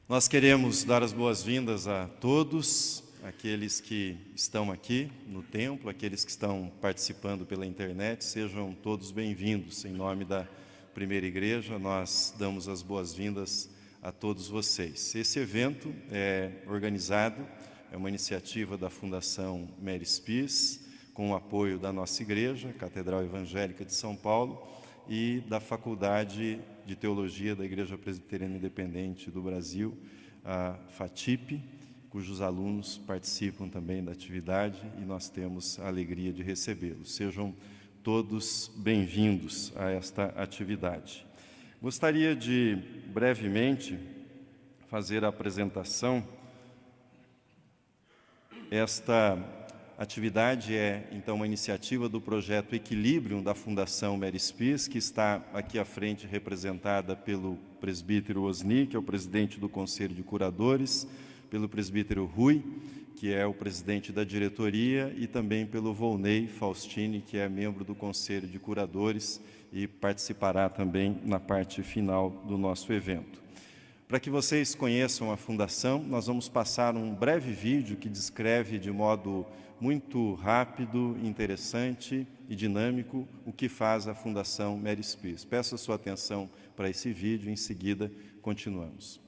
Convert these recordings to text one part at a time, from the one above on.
Nós queremos dar as boas-vindas a todos, aqueles que estão aqui no templo, aqueles que estão participando pela internet, sejam todos bem-vindos. Em nome da Primeira Igreja, nós damos as boas-vindas a todos vocês. Esse evento é organizado, é uma iniciativa da Fundação Mary Spies, com o apoio da nossa igreja, Catedral Evangélica de São Paulo, e da Faculdade de Teologia da Igreja Presbiteriana Independente do Brasil, a FATIP, cujos alunos participam também da atividade e nós temos a alegria de recebê-los. Sejam todos bem-vindos a esta atividade. Gostaria de, brevemente, fazer a apresentação. Esta atividade é, então, uma iniciativa do projeto Equilibrium da Fundação Mary Spies, que está aqui à frente representada pelo presbítero Osni, que é o presidente do Conselho de Curadores, pelo presbítero Rui, que é o presidente da diretoria, e também pelo Volney Faustini, que é membro do Conselho de Curadores e participará também na parte final do nosso evento. Para que vocês conheçam a Fundação, nós vamos passar um breve vídeo que descreve de modo muito rápido, interessante e dinâmico o que faz a Fundação Mary Spies. Peço a sua atenção para esse vídeo, em seguida continuamos.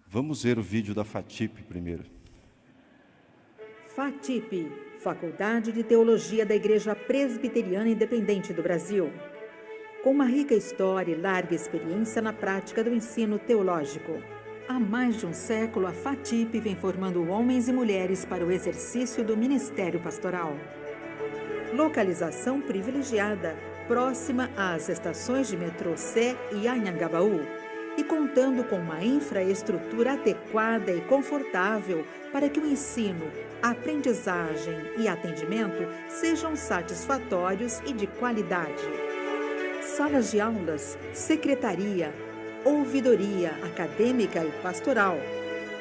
Vamos ver o vídeo da FATIP primeiro. FATIP, Faculdade de Teologia da Igreja Presbiteriana Independente do Brasil. Com uma rica história e larga experiência na prática do ensino teológico. Há mais de um século, a FATIP vem formando homens e mulheres para o exercício do ministério pastoral. Localização privilegiada, próxima às estações de metrô Sé e Anhangabaú, e contando com uma infraestrutura adequada e confortável para que o ensino, aprendizagem e atendimento sejam satisfatórios e de qualidade. Salas de aulas, secretaria, ouvidoria acadêmica e pastoral,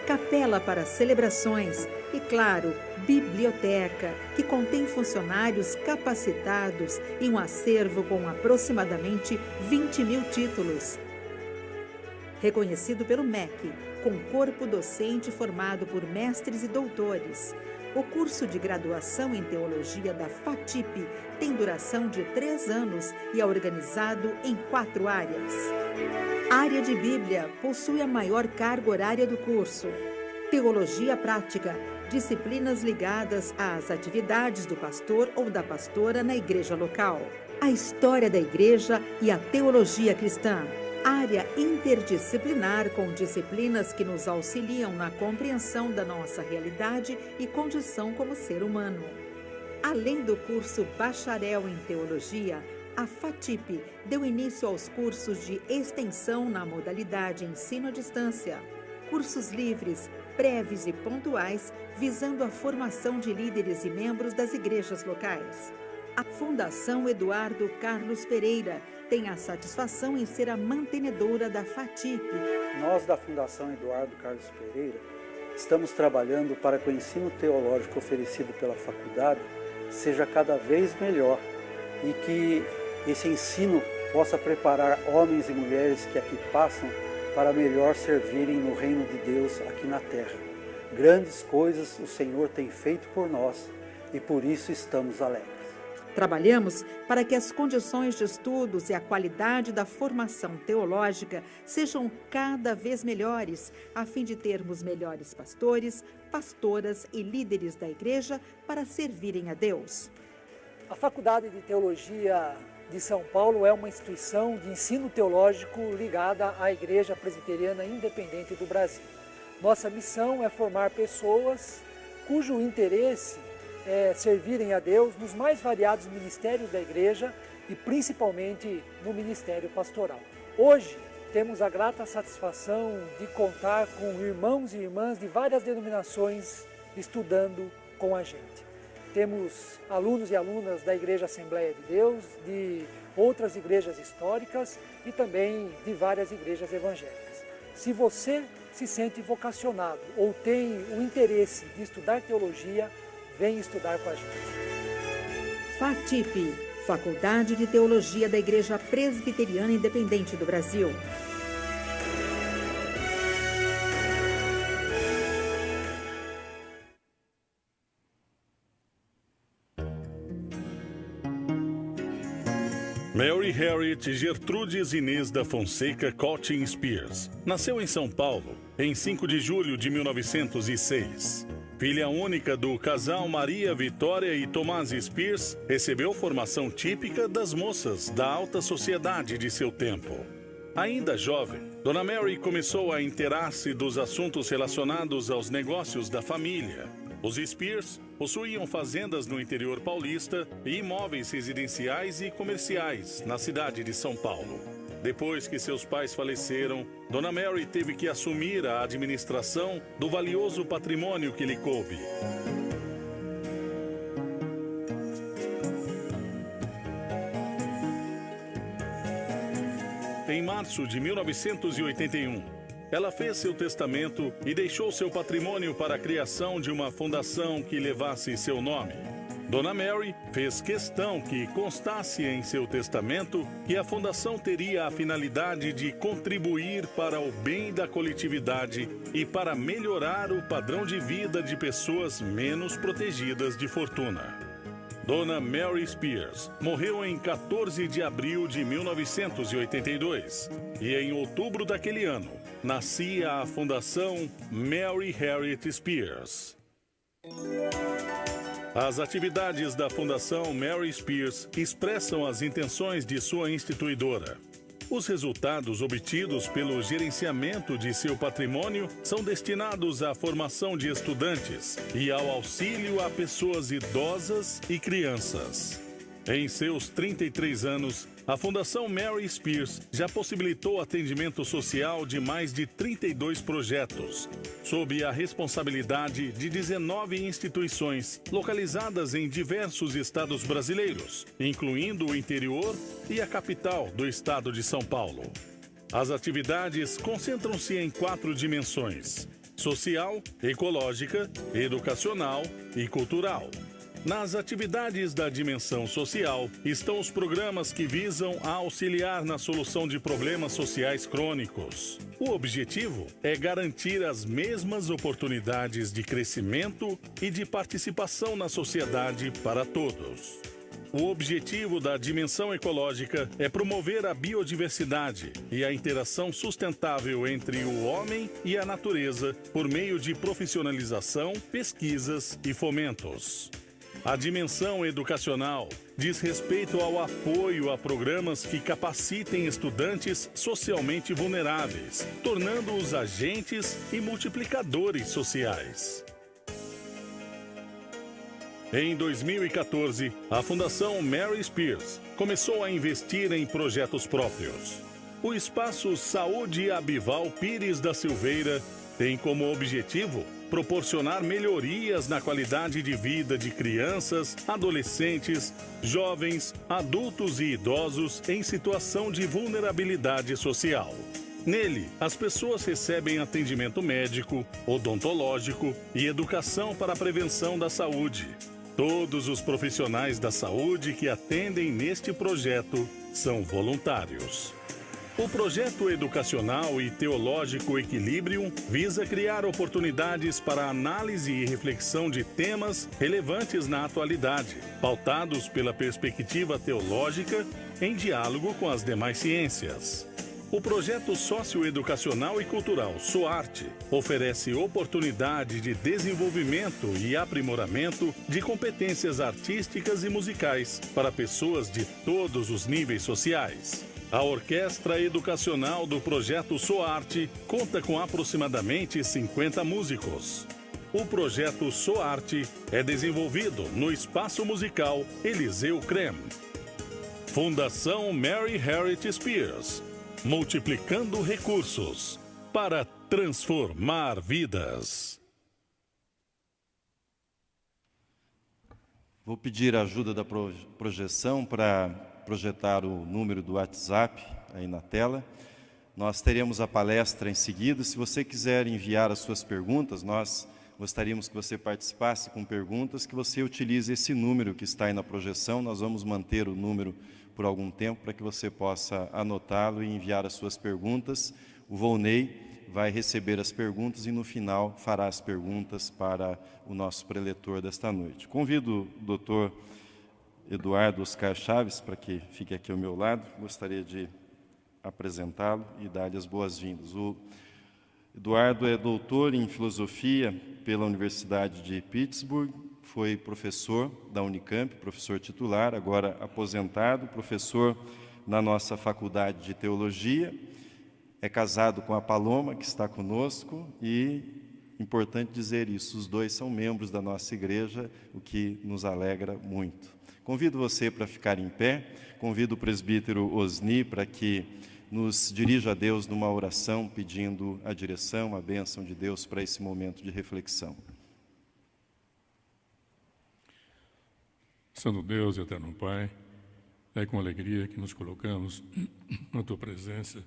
capela para celebrações e, claro, biblioteca, que contém funcionários capacitados e um acervo com aproximadamente 20.000 títulos. Reconhecido pelo MEC, com corpo docente formado por mestres e doutores. O curso de graduação em teologia da FATIP tem duração de 3 anos e é organizado em 4 áreas. A área de Bíblia possui a maior carga horária do curso. Teologia prática, disciplinas ligadas às atividades do pastor ou da pastora na igreja local. A história da igreja e a teologia cristã. Área interdisciplinar com disciplinas que nos auxiliam na compreensão da nossa realidade e condição como ser humano. Além do curso Bacharel em Teologia, a FATIP deu início aos cursos de extensão na modalidade ensino à distância, cursos livres, breves e pontuais, visando a formação de líderes e membros das igrejas locais. A Fundação Eduardo Carlos Pereira tem a satisfação em ser a mantenedora da FATIP. Nós, da Fundação Eduardo Carlos Pereira, estamos trabalhando para que o ensino teológico oferecido pela faculdade seja cada vez melhor e que esse ensino possa preparar homens e mulheres que aqui passam para melhor servirem no reino de Deus aqui na terra. Grandes coisas o Senhor tem feito por nós e por isso estamos alegres. Trabalhamos para que as condições de estudos e a qualidade da formação teológica sejam cada vez melhores, a fim de termos melhores pastores, pastoras e líderes da igreja para servirem a Deus. A Faculdade de Teologia de São Paulo é uma instituição de ensino teológico ligada à Igreja Presbiteriana Independente do Brasil. Nossa missão é formar pessoas cujo interesse é servirem a Deus nos mais variados ministérios da Igreja e principalmente no ministério pastoral. Hoje temos a grata satisfação de contar com irmãos e irmãs de várias denominações estudando com a gente. Temos alunos e alunas da Igreja Assembleia de Deus, de outras igrejas históricas e também de várias igrejas evangélicas. Se você se sente vocacionado ou tem o interesse de estudar teologia, vem estudar com a gente. FATIP, Faculdade de Teologia da Igreja Presbiteriana Independente do Brasil. Mary Harriet Gertrudes Inês da Fonseca Cottin Spears nasceu em São Paulo em 5 de julho de 1906. Filha única do casal Maria Vitória e Tomás Spears, recebeu formação típica das moças da alta sociedade de seu tempo. Ainda jovem, Dona Mary começou a inteirar-se dos assuntos relacionados aos negócios da família. Os Spears possuíam fazendas no interior paulista e imóveis residenciais e comerciais na cidade de São Paulo. Depois que seus pais faleceram, Dona Mary teve que assumir a administração do valioso patrimônio que lhe coube. Em março de 1981, ela fez seu testamento e deixou seu patrimônio para a criação de uma fundação que levasse seu nome. Dona Mary fez questão que constasse em seu testamento que a fundação teria a finalidade de contribuir para o bem da coletividade e para melhorar o padrão de vida de pessoas menos protegidas de fortuna. Dona Mary Spears morreu em 14 de abril de 1982 e em outubro daquele ano nascia a Fundação Mary Harriet Spears. As atividades da Fundação Mary Spears expressam as intenções de sua instituidora. Os resultados obtidos pelo gerenciamento de seu patrimônio são destinados à formação de estudantes e ao auxílio a pessoas idosas e crianças. Em seus 33 anos, a Fundação Mary Spears já possibilitou atendimento social de mais de 32 projetos, sob a responsabilidade de 19 instituições localizadas em diversos estados brasileiros, incluindo o interior e a capital do estado de São Paulo. As atividades concentram-se em 4 dimensões: social, ecológica, educacional e cultural. Nas atividades da dimensão social estão os programas que visam a auxiliar na solução de problemas sociais crônicos. O objetivo é garantir as mesmas oportunidades de crescimento e de participação na sociedade para todos. O objetivo da dimensão ecológica é promover a biodiversidade e a interação sustentável entre o homem e a natureza por meio de profissionalização, pesquisas e fomentos. A dimensão educacional diz respeito ao apoio a programas que capacitem estudantes socialmente vulneráveis, tornando-os agentes e multiplicadores sociais. Em 2014, a Fundação Mary Spears começou a investir em projetos próprios. O Espaço Saúde Abival Pires da Silveira tem como objetivo proporcionar melhorias na qualidade de vida de crianças, adolescentes, jovens, adultos e idosos em situação de vulnerabilidade social. Nele, as pessoas recebem atendimento médico, odontológico e educação para a prevenção da saúde. Todos os profissionais da saúde que atendem neste projeto são voluntários. O projeto educacional e teológico Equilibrium visa criar oportunidades para análise e reflexão de temas relevantes na atualidade, pautados pela perspectiva teológica em diálogo com as demais ciências. O projeto socioeducacional e cultural SOARTE oferece oportunidade de desenvolvimento e aprimoramento de competências artísticas e musicais para pessoas de todos os níveis sociais. A orquestra educacional do projeto SOARTE conta com aproximadamente 50 músicos. O projeto SOARTE é desenvolvido no Espaço Musical Eliseu Crem. Fundação Mary Harriet Spears, multiplicando recursos para transformar vidas. Vou pedir a ajuda da projeção para projetar o número do WhatsApp aí na tela. Nós teremos a palestra em seguida. Se você quiser enviar as suas perguntas, nós gostaríamos que você participasse com perguntas, que você utilize esse número que está aí na projeção. Nós vamos manter o número por algum tempo para que você possa anotá-lo e enviar as suas perguntas. O Volney vai receber as perguntas e no final fará as perguntas para o nosso preletor desta noite. Convido o doutor Eduardo Oscar Chaves para que fique aqui ao meu lado. Gostaria de apresentá-lo e dar-lhe as boas-vindas. O Eduardo é doutor em filosofia pela Universidade de Pittsburgh, foi professor da Unicamp, professor titular, agora aposentado, professor na nossa faculdade de teologia, é casado com a Paloma, que está conosco, e, importante dizer isso, os dois são membros da nossa igreja, o que nos alegra muito. Convido você para ficar em pé, convido o presbítero Osni para que nos dirija a Deus numa oração, pedindo a direção, a bênção de Deus para esse momento de reflexão. Santo Deus e eterno Pai, é com alegria que nos colocamos na Tua presença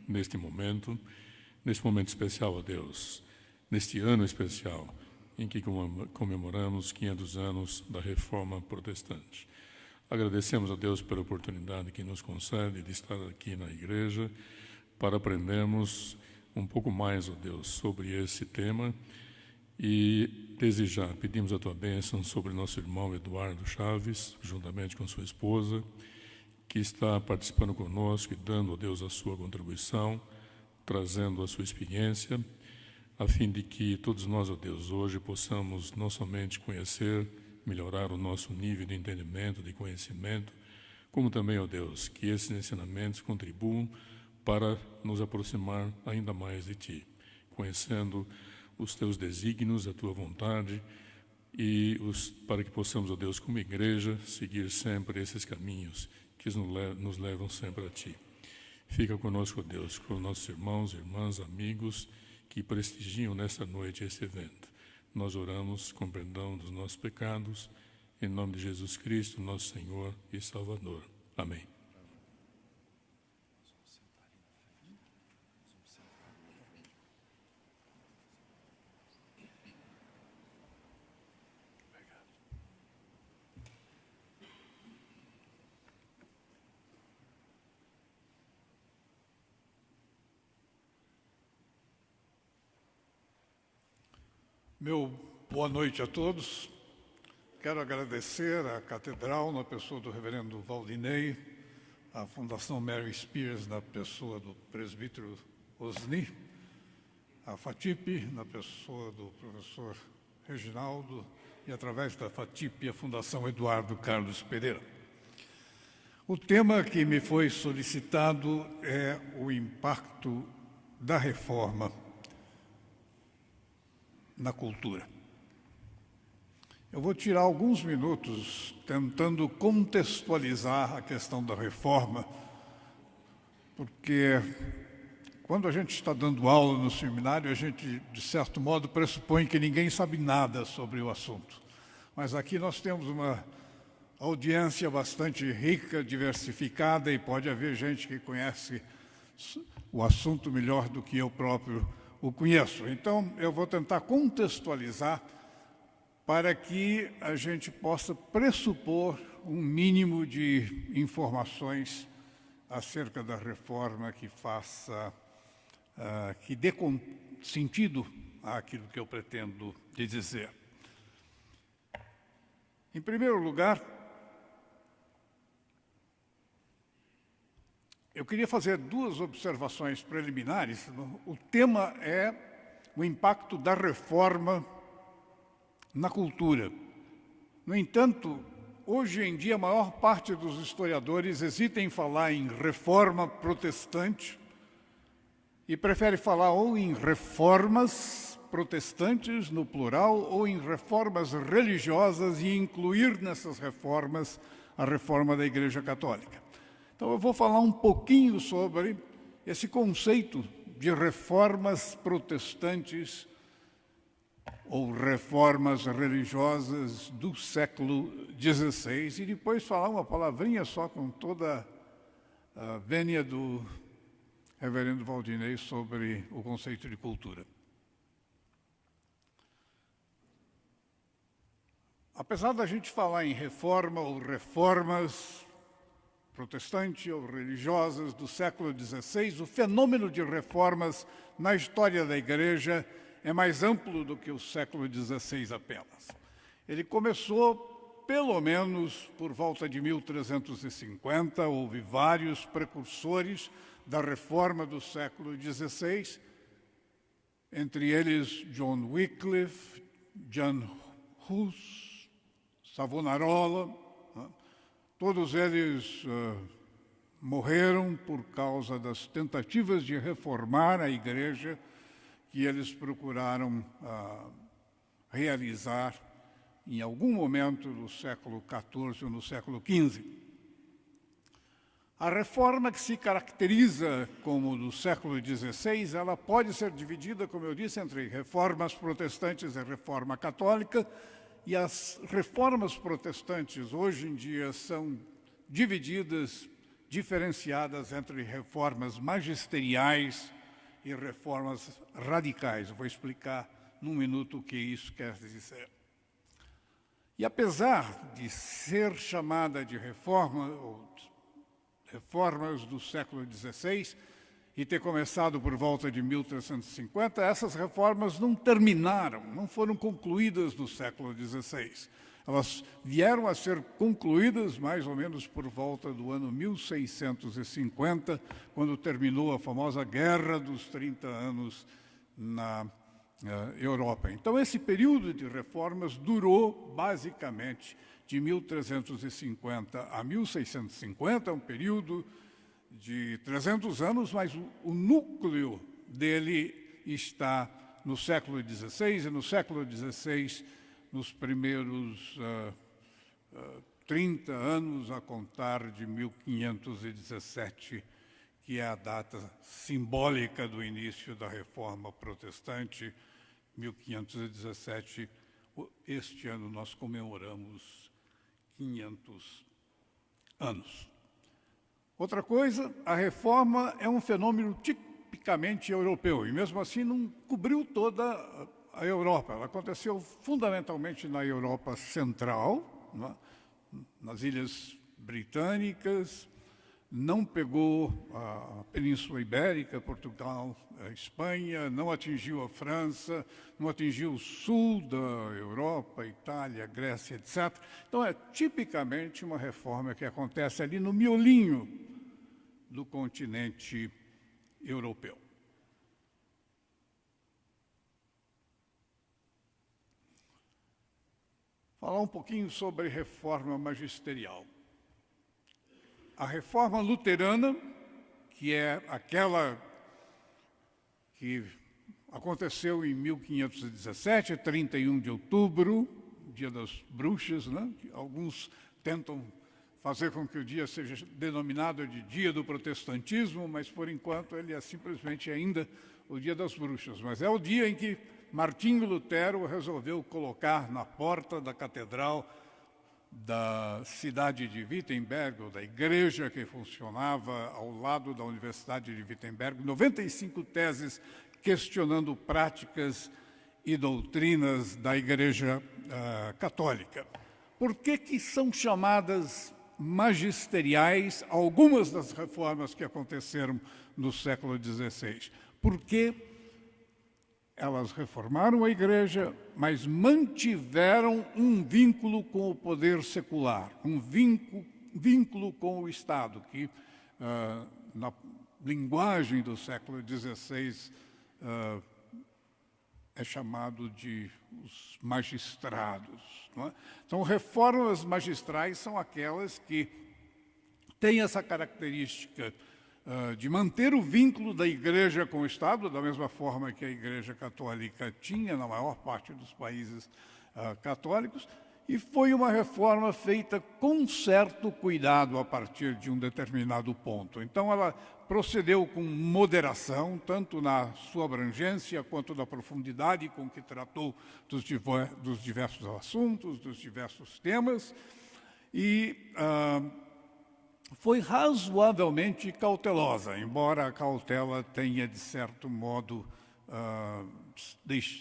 neste momento especial, ó Deus, neste ano especial em que comemoramos 500 anos da Reforma Protestante. Agradecemos a Deus pela oportunidade que nos concede de estar aqui na igreja para aprendermos um pouco mais, ó Deus, sobre esse tema e desejar, pedimos a Tua bênção sobre nosso irmão Eduardo Chaves, juntamente com sua esposa, que está participando conosco e dando, ó Deus, a sua contribuição, trazendo a sua experiência, a fim de que todos nós, ó Deus, hoje possamos não somente conhecer, melhorar o nosso nível de entendimento, de conhecimento, como também, ó Deus, que esses ensinamentos contribuam para nos aproximar ainda mais de Ti, conhecendo os Teus desígnios, a Tua vontade, e para que possamos, ó Deus, como igreja, seguir sempre esses caminhos que nos levam sempre a Ti. Fica conosco, ó Deus, com nossos irmãos, irmãs, amigos, que prestigiam nesta noite este evento. Nós oramos com perdão dos nossos pecados, em nome de Jesus Cristo, nosso Senhor e Salvador. Amém. Meu boa noite a todos. Quero agradecer à Catedral, na pessoa do reverendo Valdinei, à Fundação Mary Spears, na pessoa do presbítero Osni, à FATIP, na pessoa do professor Reginaldo, e através da FATIP, a Fundação Eduardo Carlos Pereira. O tema que me foi solicitado é o impacto da reforma na cultura. Eu vou tirar alguns minutos tentando contextualizar a questão da reforma, porque quando a gente está dando aula no seminário, a gente, de certo modo, pressupõe que ninguém sabe nada sobre o assunto. Mas aqui nós temos uma audiência bastante rica, diversificada, e pode haver gente que conhece o assunto melhor do que eu próprio o conheço. Então, eu vou tentar contextualizar para que a gente possa pressupor um mínimo de informações acerca da reforma que faça, que dê sentido àquilo que eu pretendo dizer. Em primeiro lugar, eu queria fazer duas observações preliminares. O tema é o impacto da reforma na cultura. No entanto, hoje em dia, a maior parte dos historiadores hesita em falar em reforma protestante e prefere falar ou em reformas protestantes, no plural, ou em reformas religiosas e incluir nessas reformas a reforma da Igreja Católica. Então, eu vou falar um pouquinho sobre esse conceito de reformas protestantes ou reformas religiosas do século XVI, e depois falar uma palavrinha só com toda a vênia do reverendo Valdinei sobre o conceito de cultura. Apesar da gente falar em reforma ou reformas protestantes ou religiosas do século XVI, o fenômeno de reformas na história da Igreja é mais amplo do que o século XVI apenas. Ele começou, pelo menos, por volta de 1350, houve vários precursores da reforma do século XVI, entre eles John Wycliffe, John Hus, Savonarola. Todos eles morreram por causa das tentativas de reformar a Igreja que eles procuraram realizar em algum momento do século XIV ou no século XV. A reforma que se caracteriza como do século XVI, ela pode ser dividida, como eu disse, entre reformas protestantes e reforma católica, e as reformas protestantes hoje em dia são divididas, diferenciadas entre reformas magisteriais e reformas radicais. Eu vou explicar num minuto o que isso quer dizer. E apesar de ser chamada de reforma, ou reformas do século XVI, e ter começado por volta de 1350, essas reformas não terminaram, não foram concluídas no século XVI. Elas vieram a ser concluídas mais ou menos por volta do ano 1650, quando terminou a famosa Guerra dos 30 Anos na Europa. Então, esse período de reformas durou, basicamente, de 1350 a 1650, um período de 300 anos, mas o núcleo dele está no século XVI, e no século XVI, nos primeiros 30 anos, a contar de 1517, que é a data simbólica do início da Reforma Protestante, 1517. Este ano nós comemoramos 500 anos. Outra coisa, a reforma é um fenômeno tipicamente europeu, e mesmo assim não cobriu toda a Europa. Ela aconteceu fundamentalmente na Europa Central, nas Ilhas Britânicas, não pegou a Península Ibérica, Portugal, a Espanha, não atingiu a França, não atingiu o sul da Europa, Itália, Grécia, etc. Então, é tipicamente uma reforma que acontece ali no miolinho do continente europeu. Falar um pouquinho sobre reforma magisterial. A reforma luterana, que é aquela que aconteceu em 1517, 31 de outubro, dia das bruxas, né? Alguns tentam fazer com que o dia seja denominado de dia do protestantismo, mas, por enquanto, ele é simplesmente ainda o dia das bruxas. Mas é o dia em que Martinho Lutero resolveu colocar na porta da catedral da cidade de Wittenberg, ou da igreja que funcionava ao lado da Universidade de Wittenberg, 95 teses questionando práticas e doutrinas da Igreja Católica. Por que são chamadas magisteriais algumas das reformas que aconteceram no século XVI? Porque elas reformaram a Igreja, mas mantiveram um vínculo com o poder secular, um vínculo com o Estado, que, na linguagem do século XVI, é chamado de os magistrados. Não é? Então, reformas magistrais são aquelas que têm essa característica de manter o vínculo da Igreja com o Estado, da mesma forma que a Igreja Católica tinha na maior parte dos países católicos, e foi uma reforma feita com certo cuidado a partir de um determinado ponto. Então, ela procedeu com moderação, tanto na sua abrangência quanto na profundidade com que tratou dos diversos assuntos, dos diversos temas, e foi razoavelmente cautelosa, embora a cautela tenha, de certo modo,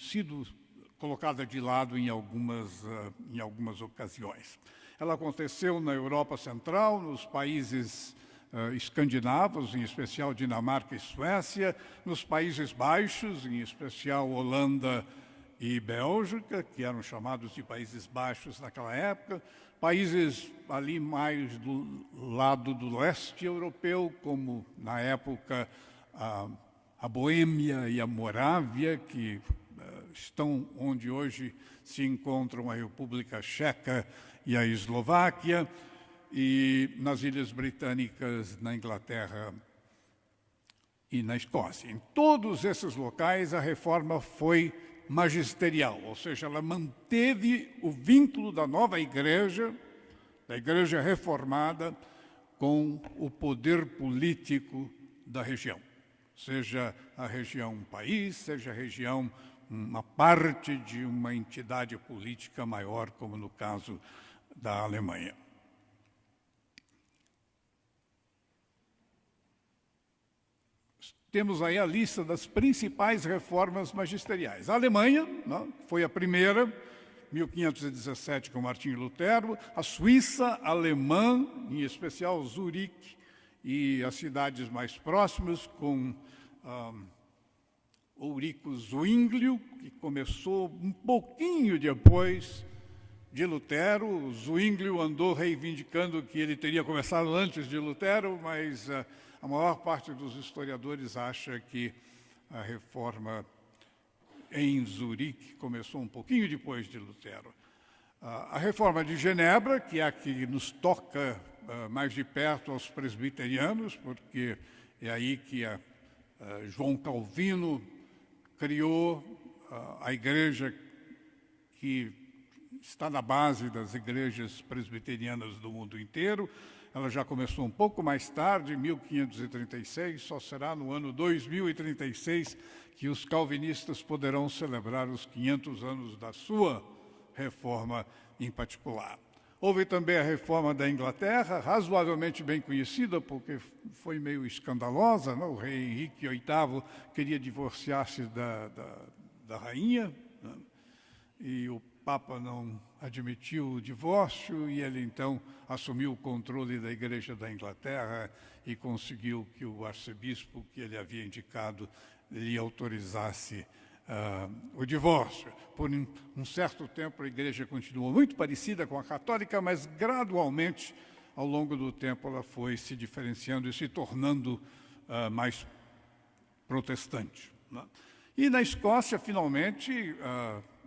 sido colocada de lado em algumas ocasiões. Ela aconteceu na Europa Central, nos países escandinavos, em especial Dinamarca e Suécia, nos Países Baixos, em especial Holanda e Bélgica, que eram chamados de Países Baixos naquela época, países ali mais do lado do leste europeu, como na época a Boêmia e a Morávia, que estão onde hoje se encontram a República Checa e a Eslováquia, e nas Ilhas Britânicas, na Inglaterra e na Escócia. Em todos esses locais, a reforma foi magisterial, ou seja, ela manteve o vínculo da nova igreja, da igreja reformada, com o poder político da região. Seja a região um país, seja a região uma parte de uma entidade política maior, como no caso da Alemanha. Temos aí a lista das principais reformas magisteriais. A Alemanha, foi a primeira, 1517, com Martinho Lutero. A Suíça alemã, em especial Zurique, e as cidades mais próximas, com Ulrico Zwinglio, que começou um pouquinho depois de Lutero. Zwinglio andou reivindicando que ele teria começado antes de Lutero, mas a maior parte dos historiadores acha que a reforma em Zurique começou um pouquinho depois de Lutero. A reforma de Genebra, que é a que nos toca mais de perto aos presbiterianos, porque é aí que João Calvino criou a igreja que está na base das igrejas presbiterianas do mundo inteiro. Ela já começou um pouco mais tarde, em 1536, só será no ano 2036 que os calvinistas poderão celebrar os 500 anos da sua reforma em particular. Houve também a reforma da Inglaterra, razoavelmente bem conhecida, porque foi meio escandalosa, não? O rei Henrique VIII queria divorciar-se da rainha, né? E o Papa não admitiu o divórcio, e ele então assumiu o controle da Igreja da Inglaterra e conseguiu que o arcebispo que ele havia indicado lhe autorizasse o divórcio. Por um certo tempo, a Igreja continuou muito parecida com a católica, mas gradualmente, ao longo do tempo, ela foi se diferenciando e se tornando mais protestante, né? E na Escócia, finalmente,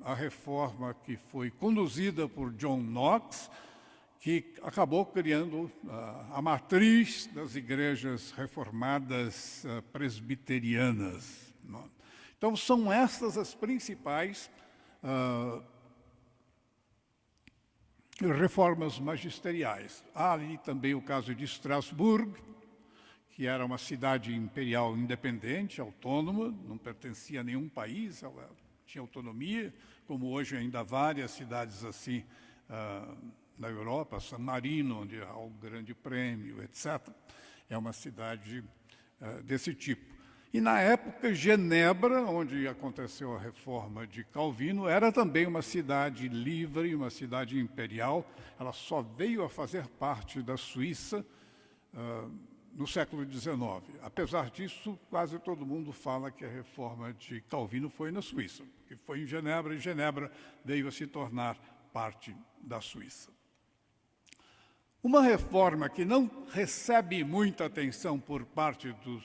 a reforma que foi conduzida por John Knox, que acabou criando a matriz das igrejas reformadas presbiterianas, né? Então, são estas as principais reformas magisteriais. Há ali também o caso de Estrasburgo, que era uma cidade imperial independente, autônoma, não pertencia a nenhum país, ela tinha autonomia, como hoje ainda há várias cidades assim na Europa, San Marino, onde há o Grande Prêmio, etc. É uma cidade desse tipo. E, na época, Genebra, onde aconteceu a reforma de Calvino, era também uma cidade livre, uma cidade imperial. Ela só veio a fazer parte da Suíça no século XIX. Apesar disso, quase todo mundo fala que a reforma de Calvino foi na Suíça, porque foi em Genebra, e Genebra veio a se tornar parte da Suíça. Uma reforma que não recebe muita atenção por parte dos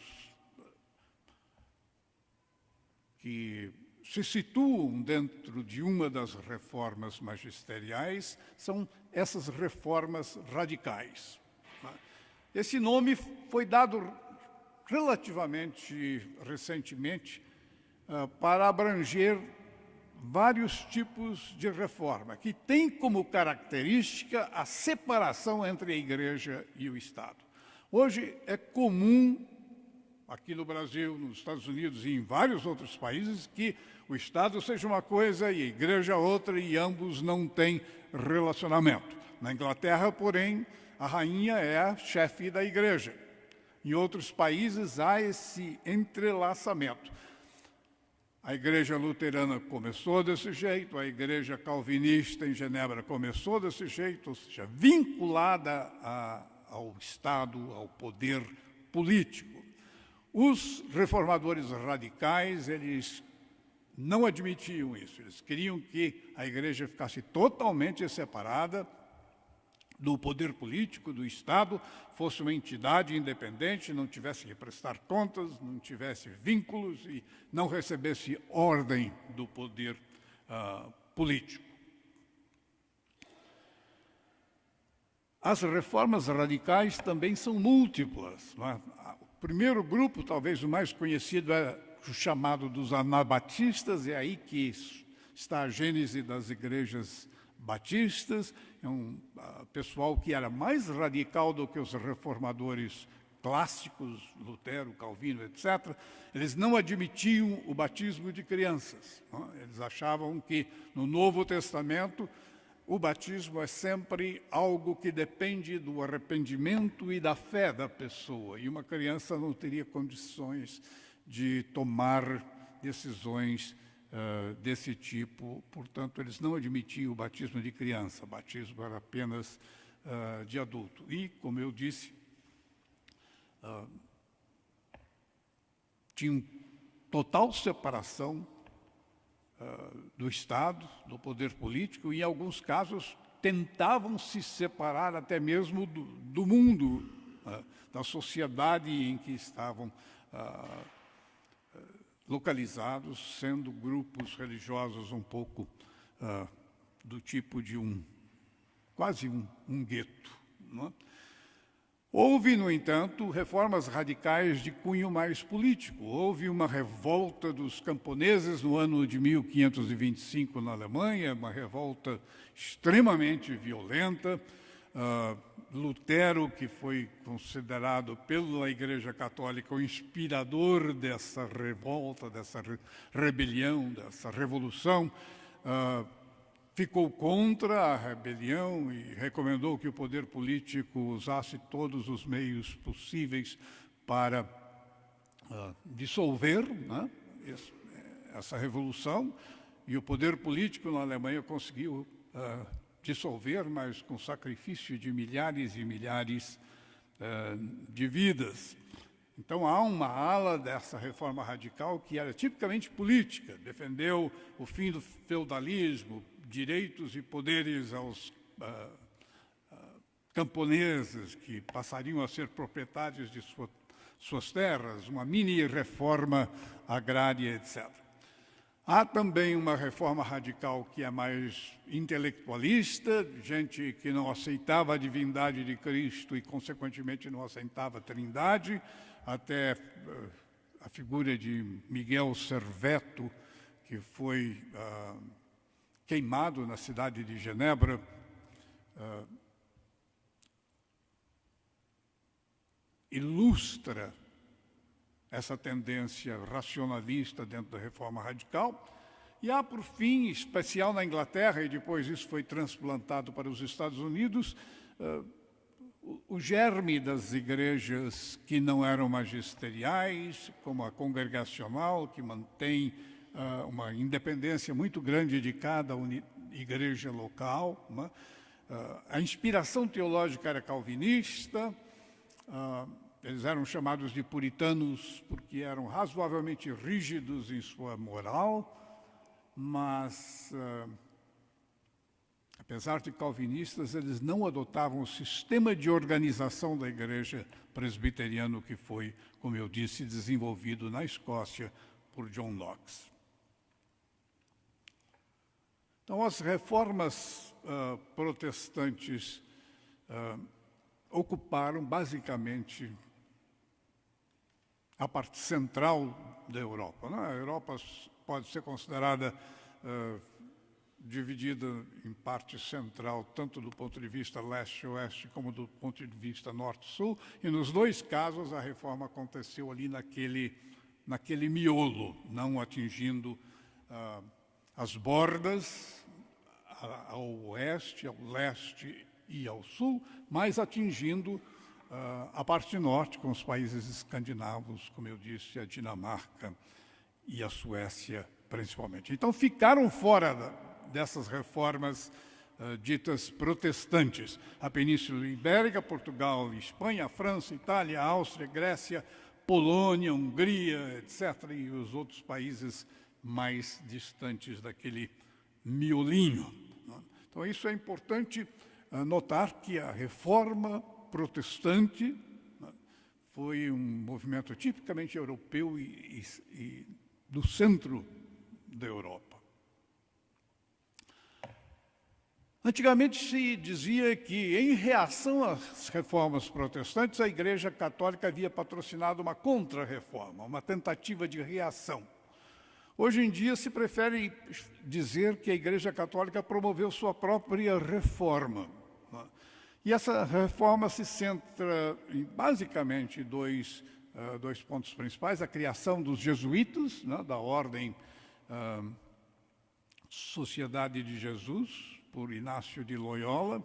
que se situam dentro de uma das reformas magisteriais são essas reformas radicais. Esse nome foi dado relativamente recentemente para abranger vários tipos de reforma, que tem como característica a separação entre a Igreja e o Estado. Hoje é comum, aqui no Brasil, nos Estados Unidos e em vários outros países, que o Estado seja uma coisa e a Igreja outra, e ambos não têm relacionamento. Na Inglaterra, porém, a rainha é a chefe da Igreja. Em outros países há esse entrelaçamento. A Igreja luterana começou desse jeito, a Igreja calvinista em Genebra começou desse jeito, ou seja, vinculada ao Estado, ao poder político. Os reformadores radicais, eles não admitiam isso. Eles queriam que a Igreja ficasse totalmente separada do poder político, do Estado, fosse uma entidade independente, não tivesse que prestar contas, não tivesse vínculos e não recebesse ordem do poder político. As reformas radicais também são múltiplas. Não é? O primeiro grupo, talvez o mais conhecido, é o chamado dos anabatistas, é aí que está a gênese das igrejas batistas. É um pessoal que era mais radical do que os reformadores clássicos, Lutero, Calvino, etc. Eles não admitiam o batismo de crianças. Não? Eles achavam que no Novo Testamento o batismo é sempre algo que depende do arrependimento e da fé da pessoa, e uma criança não teria condições de tomar decisões desse tipo. Portanto, eles não admitiam o batismo de criança, o batismo era apenas de adulto. E, como eu disse, tinham total separação do Estado, do poder político, e, em alguns casos, tentavam se separar até mesmo do mundo, da sociedade em que estavam localizados, sendo grupos religiosos um pouco do tipo de quase um gueto. Não é? Houve, no entanto, reformas radicais de cunho mais político. Houve uma revolta dos camponeses no ano de 1525 na Alemanha, uma revolta extremamente violenta. Lutero, que foi considerado pela Igreja Católica o inspirador dessa revolta, dessa rebelião, dessa revolução, ficou contra a rebelião e recomendou que o poder político usasse todos os meios possíveis para dissolver, né, essa revolução. E o poder político na Alemanha conseguiu dissolver, mas com sacrifício de milhares e milhares de vidas. Então, há uma ala dessa reforma radical que era tipicamente política, defendeu o fim do feudalismo, direitos e poderes aos camponeses, que passariam a ser proprietários de suas terras, uma mini-reforma agrária, etc. Há também uma reforma radical que é mais intelectualista, gente que não aceitava a divindade de Cristo e, consequentemente, não aceitava a Trindade, até a figura de Miguel Serveto, que foi queimado na cidade de Genebra, ilustra essa tendência racionalista dentro da reforma radical. E há, por fim, em especial na Inglaterra, e depois isso foi transplantado para os Estados Unidos, o germe das igrejas que não eram magisteriais, como a congregacional, que mantém uma independência muito grande de cada igreja local. Né? A inspiração teológica era calvinista, eles eram chamados de puritanos porque eram razoavelmente rígidos em sua moral, mas, apesar de calvinistas, eles não adotavam o sistema de organização da igreja presbiteriana que foi, como eu disse, desenvolvido na Escócia por John Knox. Então, as reformas protestantes ocuparam basicamente a parte central da Europa. Né? A Europa pode ser considerada dividida em parte central, tanto do ponto de vista leste-oeste, como do ponto de vista norte-sul, e nos dois casos a reforma aconteceu ali naquele miolo, não atingindo as bordas ao oeste, ao leste e ao sul, mas atingindo a parte norte, com os países escandinavos, como eu disse, a Dinamarca e a Suécia, principalmente. Então, ficaram fora dessas reformas ditas protestantes. A Península Ibérica, Portugal, Espanha, França, Itália, Áustria, Grécia, Polônia, Hungria, etc., e os outros países mais distantes daquele miolinho. Então, isso é importante notar que a reforma protestante foi um movimento tipicamente europeu e do centro da Europa. Antigamente se dizia que, em reação às reformas protestantes, a Igreja Católica havia patrocinado uma contra-reforma, uma tentativa de reação. Hoje em dia se prefere dizer que a Igreja Católica promoveu sua própria reforma. E essa reforma se centra em basicamente dois pontos principais: a criação dos jesuítas, né, da ordem Sociedade de Jesus, por Inácio de Loyola,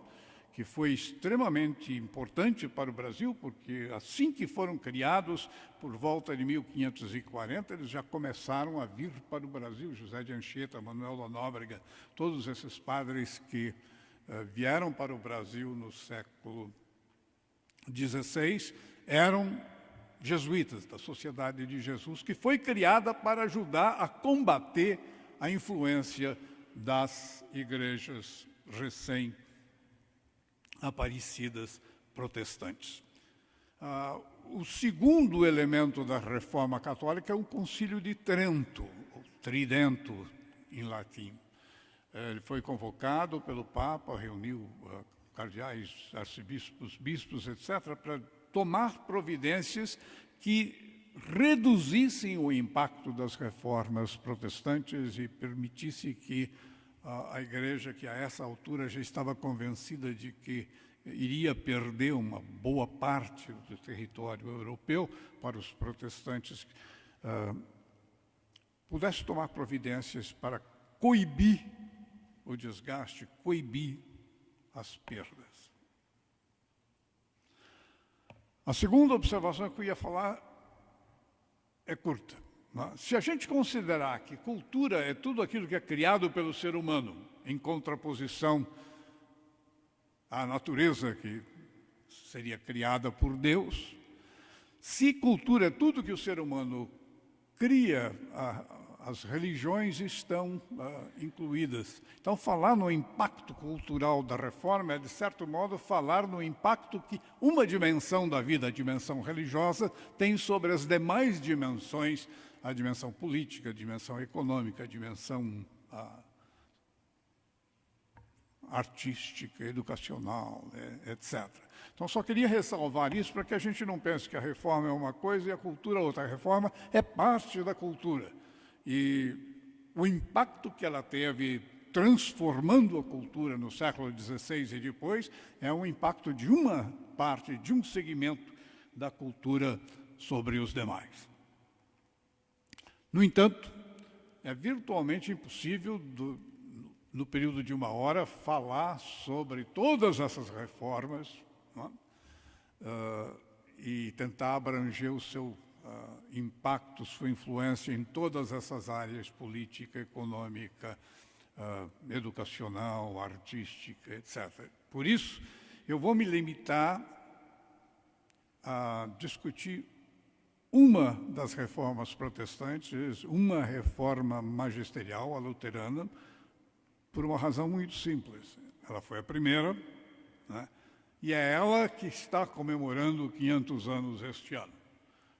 que foi extremamente importante para o Brasil, porque assim que foram criados, por volta de 1540, eles já começaram a vir para o Brasil. José de Anchieta, Manuel da Nóbrega, todos esses padres que vieram para o Brasil no século XVI, eram jesuítas da Sociedade de Jesus, que foi criada para ajudar a combater a influência das igrejas recém-aparecidas protestantes. O segundo elemento da reforma católica é o Concílio de Trento, o Tridento em latim. Ele foi convocado pelo Papa, reuniu cardeais, arcebispos, bispos, etc., para tomar providências que reduzissem o impacto das reformas protestantes e permitisse que a Igreja, que a essa altura já estava convencida de que iria perder uma boa parte do território europeu para os protestantes, pudesse tomar providências para coibir o desgaste, coibir as perdas. A segunda observação que eu ia falar é curta. Se a gente considerar que cultura é tudo aquilo que é criado pelo ser humano, em contraposição à natureza que seria criada por Deus, se cultura é tudo que o ser humano cria, as religiões estão incluídas. Então, falar no impacto cultural da reforma é, de certo modo, falar no impacto que uma dimensão da vida, a dimensão religiosa, tem sobre as demais dimensões, a dimensão política, a dimensão econômica, a dimensão artística, educacional, etc. Então, só queria ressalvar isso para que a gente não pense que a reforma é uma coisa e a cultura outra. A reforma é parte da cultura. E o impacto que ela teve transformando a cultura no século XVI e depois é um impacto de uma parte, de um segmento da cultura sobre os demais. No entanto, é virtualmente impossível, no período de 1 hora, falar sobre todas essas reformas, não é? E tentar abranger o seu impacto, sua influência em todas essas áreas, política, econômica, educacional, artística, etc. Por isso, eu vou me limitar a discutir uma das reformas protestantes, uma reforma magisterial, a luterana, por uma razão muito simples. Ela foi a primeira, né? E é ela que está comemorando 500 anos este ano.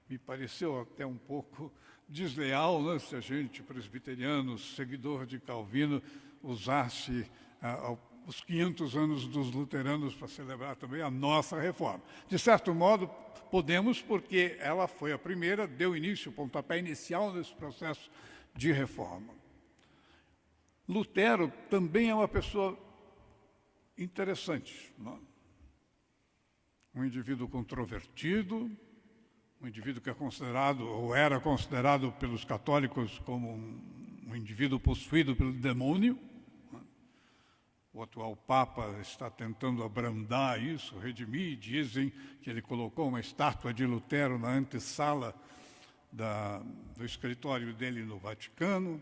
Me pareceu até um pouco desleal, né, se a gente, presbiteriano, seguidor de Calvino, usasse os 500 anos dos luteranos para celebrar também a nossa reforma. De certo modo, podemos, porque ela foi a primeira, deu início, o pontapé inicial nesse processo de reforma. Lutero também é uma pessoa interessante, não? Um indivíduo controvertido, um indivíduo que é considerado, ou era considerado pelos católicos como um indivíduo possuído pelo demônio. O atual Papa está tentando abrandar isso, redimir. Dizem que ele colocou uma estátua de Lutero na antessala do escritório dele no Vaticano.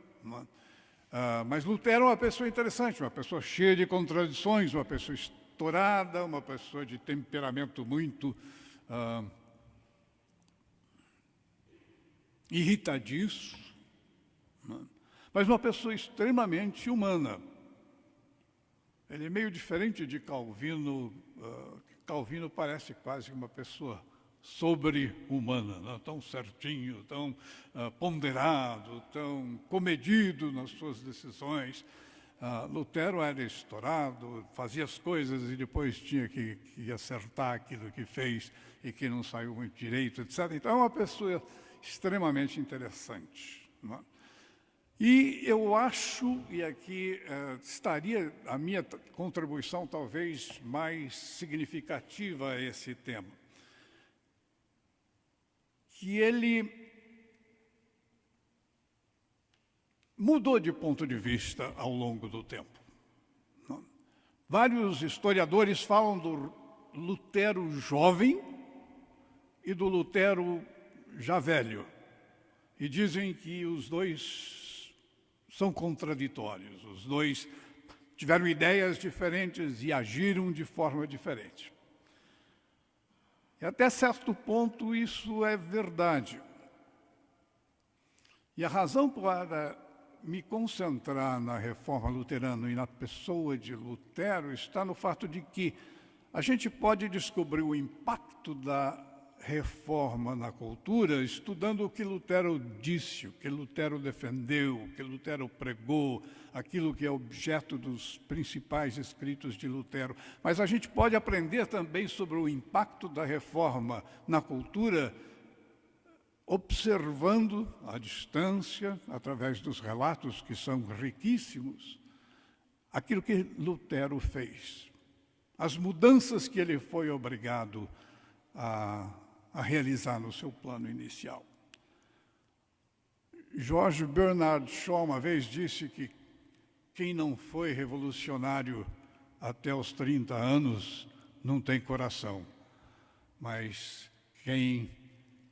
Mas Lutero é uma pessoa interessante, uma pessoa cheia de contradições, uma pessoa estourada, uma pessoa de temperamento muito irritadiço, mas uma pessoa extremamente humana. Ele é meio diferente de Calvino. Calvino parece quase uma pessoa sobre-humana, né? Tão certinho, tão ponderado, tão comedido nas suas decisões. Lutero era estourado, fazia as coisas e depois tinha que acertar aquilo que fez e que não saiu muito direito, etc. Então é uma pessoa extremamente interessante, não é? E eu acho, e aqui estaria a minha contribuição talvez mais significativa a esse tema, que ele mudou de ponto de vista ao longo do tempo. Vários historiadores falam do Lutero jovem e do Lutero já velho, e dizem que os dois são contraditórios, os dois tiveram ideias diferentes e agiram de forma diferente. E até certo ponto isso é verdade. E a razão para me concentrar na reforma luterana e na pessoa de Lutero está no fato de que a gente pode descobrir o impacto da reforma na cultura estudando o que Lutero disse, o que Lutero defendeu, o que Lutero pregou, aquilo que é objeto dos principais escritos de Lutero. Mas a gente pode aprender também sobre o impacto da reforma na cultura observando à distância, através dos relatos que são riquíssimos, aquilo que Lutero fez, as mudanças que ele foi obrigado a realizar no seu plano inicial. George Bernard Shaw uma vez disse que quem não foi revolucionário até os 30 anos não tem coração, mas quem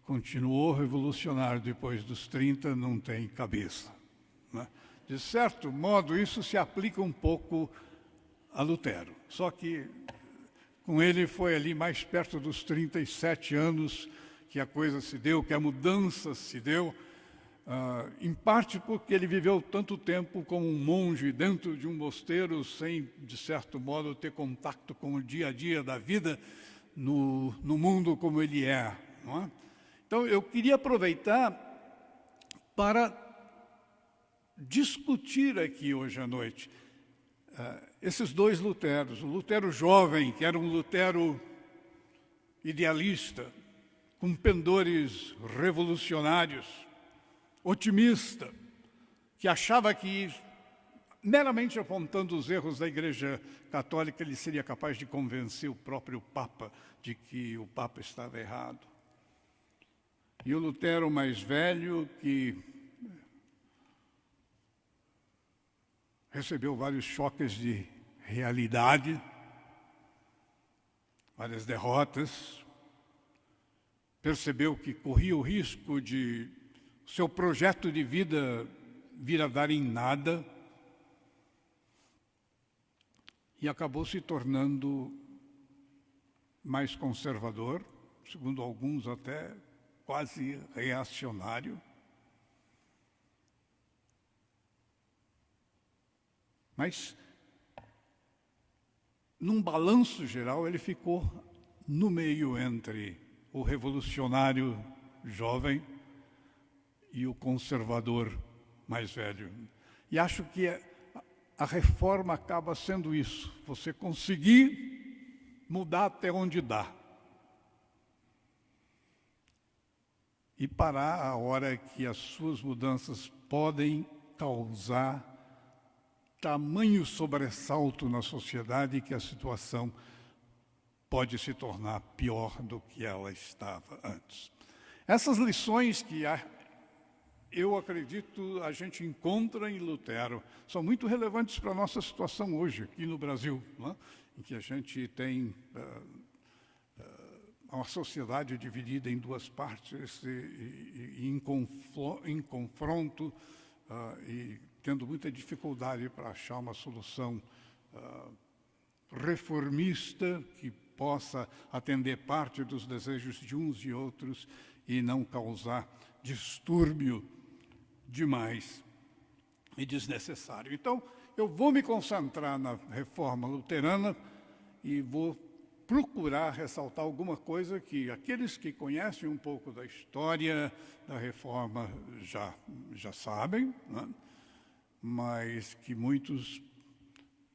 continuou revolucionário depois dos 30 não tem cabeça, né? De certo modo, isso se aplica um pouco a Lutero, só que com ele foi ali mais perto dos 37 anos que a coisa se deu, que a mudança se deu, em parte porque ele viveu tanto tempo como um monge dentro de um mosteiro, sem, de certo modo, ter contato com o dia a dia da vida no mundo como ele é, não é? Então, eu queria aproveitar para discutir aqui hoje à noite esses dois Luteros. O Lutero jovem, que era um Lutero idealista, com pendores revolucionários, otimista, que achava que, meramente apontando os erros da Igreja Católica, ele seria capaz de convencer o próprio Papa de que o Papa estava errado. E o Lutero mais velho, que recebeu vários choques de realidade, várias derrotas, percebeu que corria o risco de seu projeto de vida vir a dar em nada e acabou se tornando mais conservador, segundo alguns até quase reacionário. Mas, num balanço geral, ele ficou no meio entre o revolucionário jovem e o conservador mais velho. E acho que a reforma acaba sendo isso, você conseguir mudar até onde dá. E parar a hora que as suas mudanças podem causar tamanho sobressalto na sociedade que a situação pode se tornar pior do que ela estava antes. Essas lições que eu acredito a gente encontra em Lutero são muito relevantes para a nossa situação hoje, aqui no Brasil, né? Em que a gente tem uma sociedade dividida em duas partes e em confronto e tendo muita dificuldade para achar uma solução reformista que possa atender parte dos desejos de uns e outros e não causar distúrbio demais e desnecessário. Então, eu vou me concentrar na reforma luterana e vou procurar ressaltar alguma coisa que aqueles que conhecem um pouco da história da reforma já sabem, né? Mas que muitos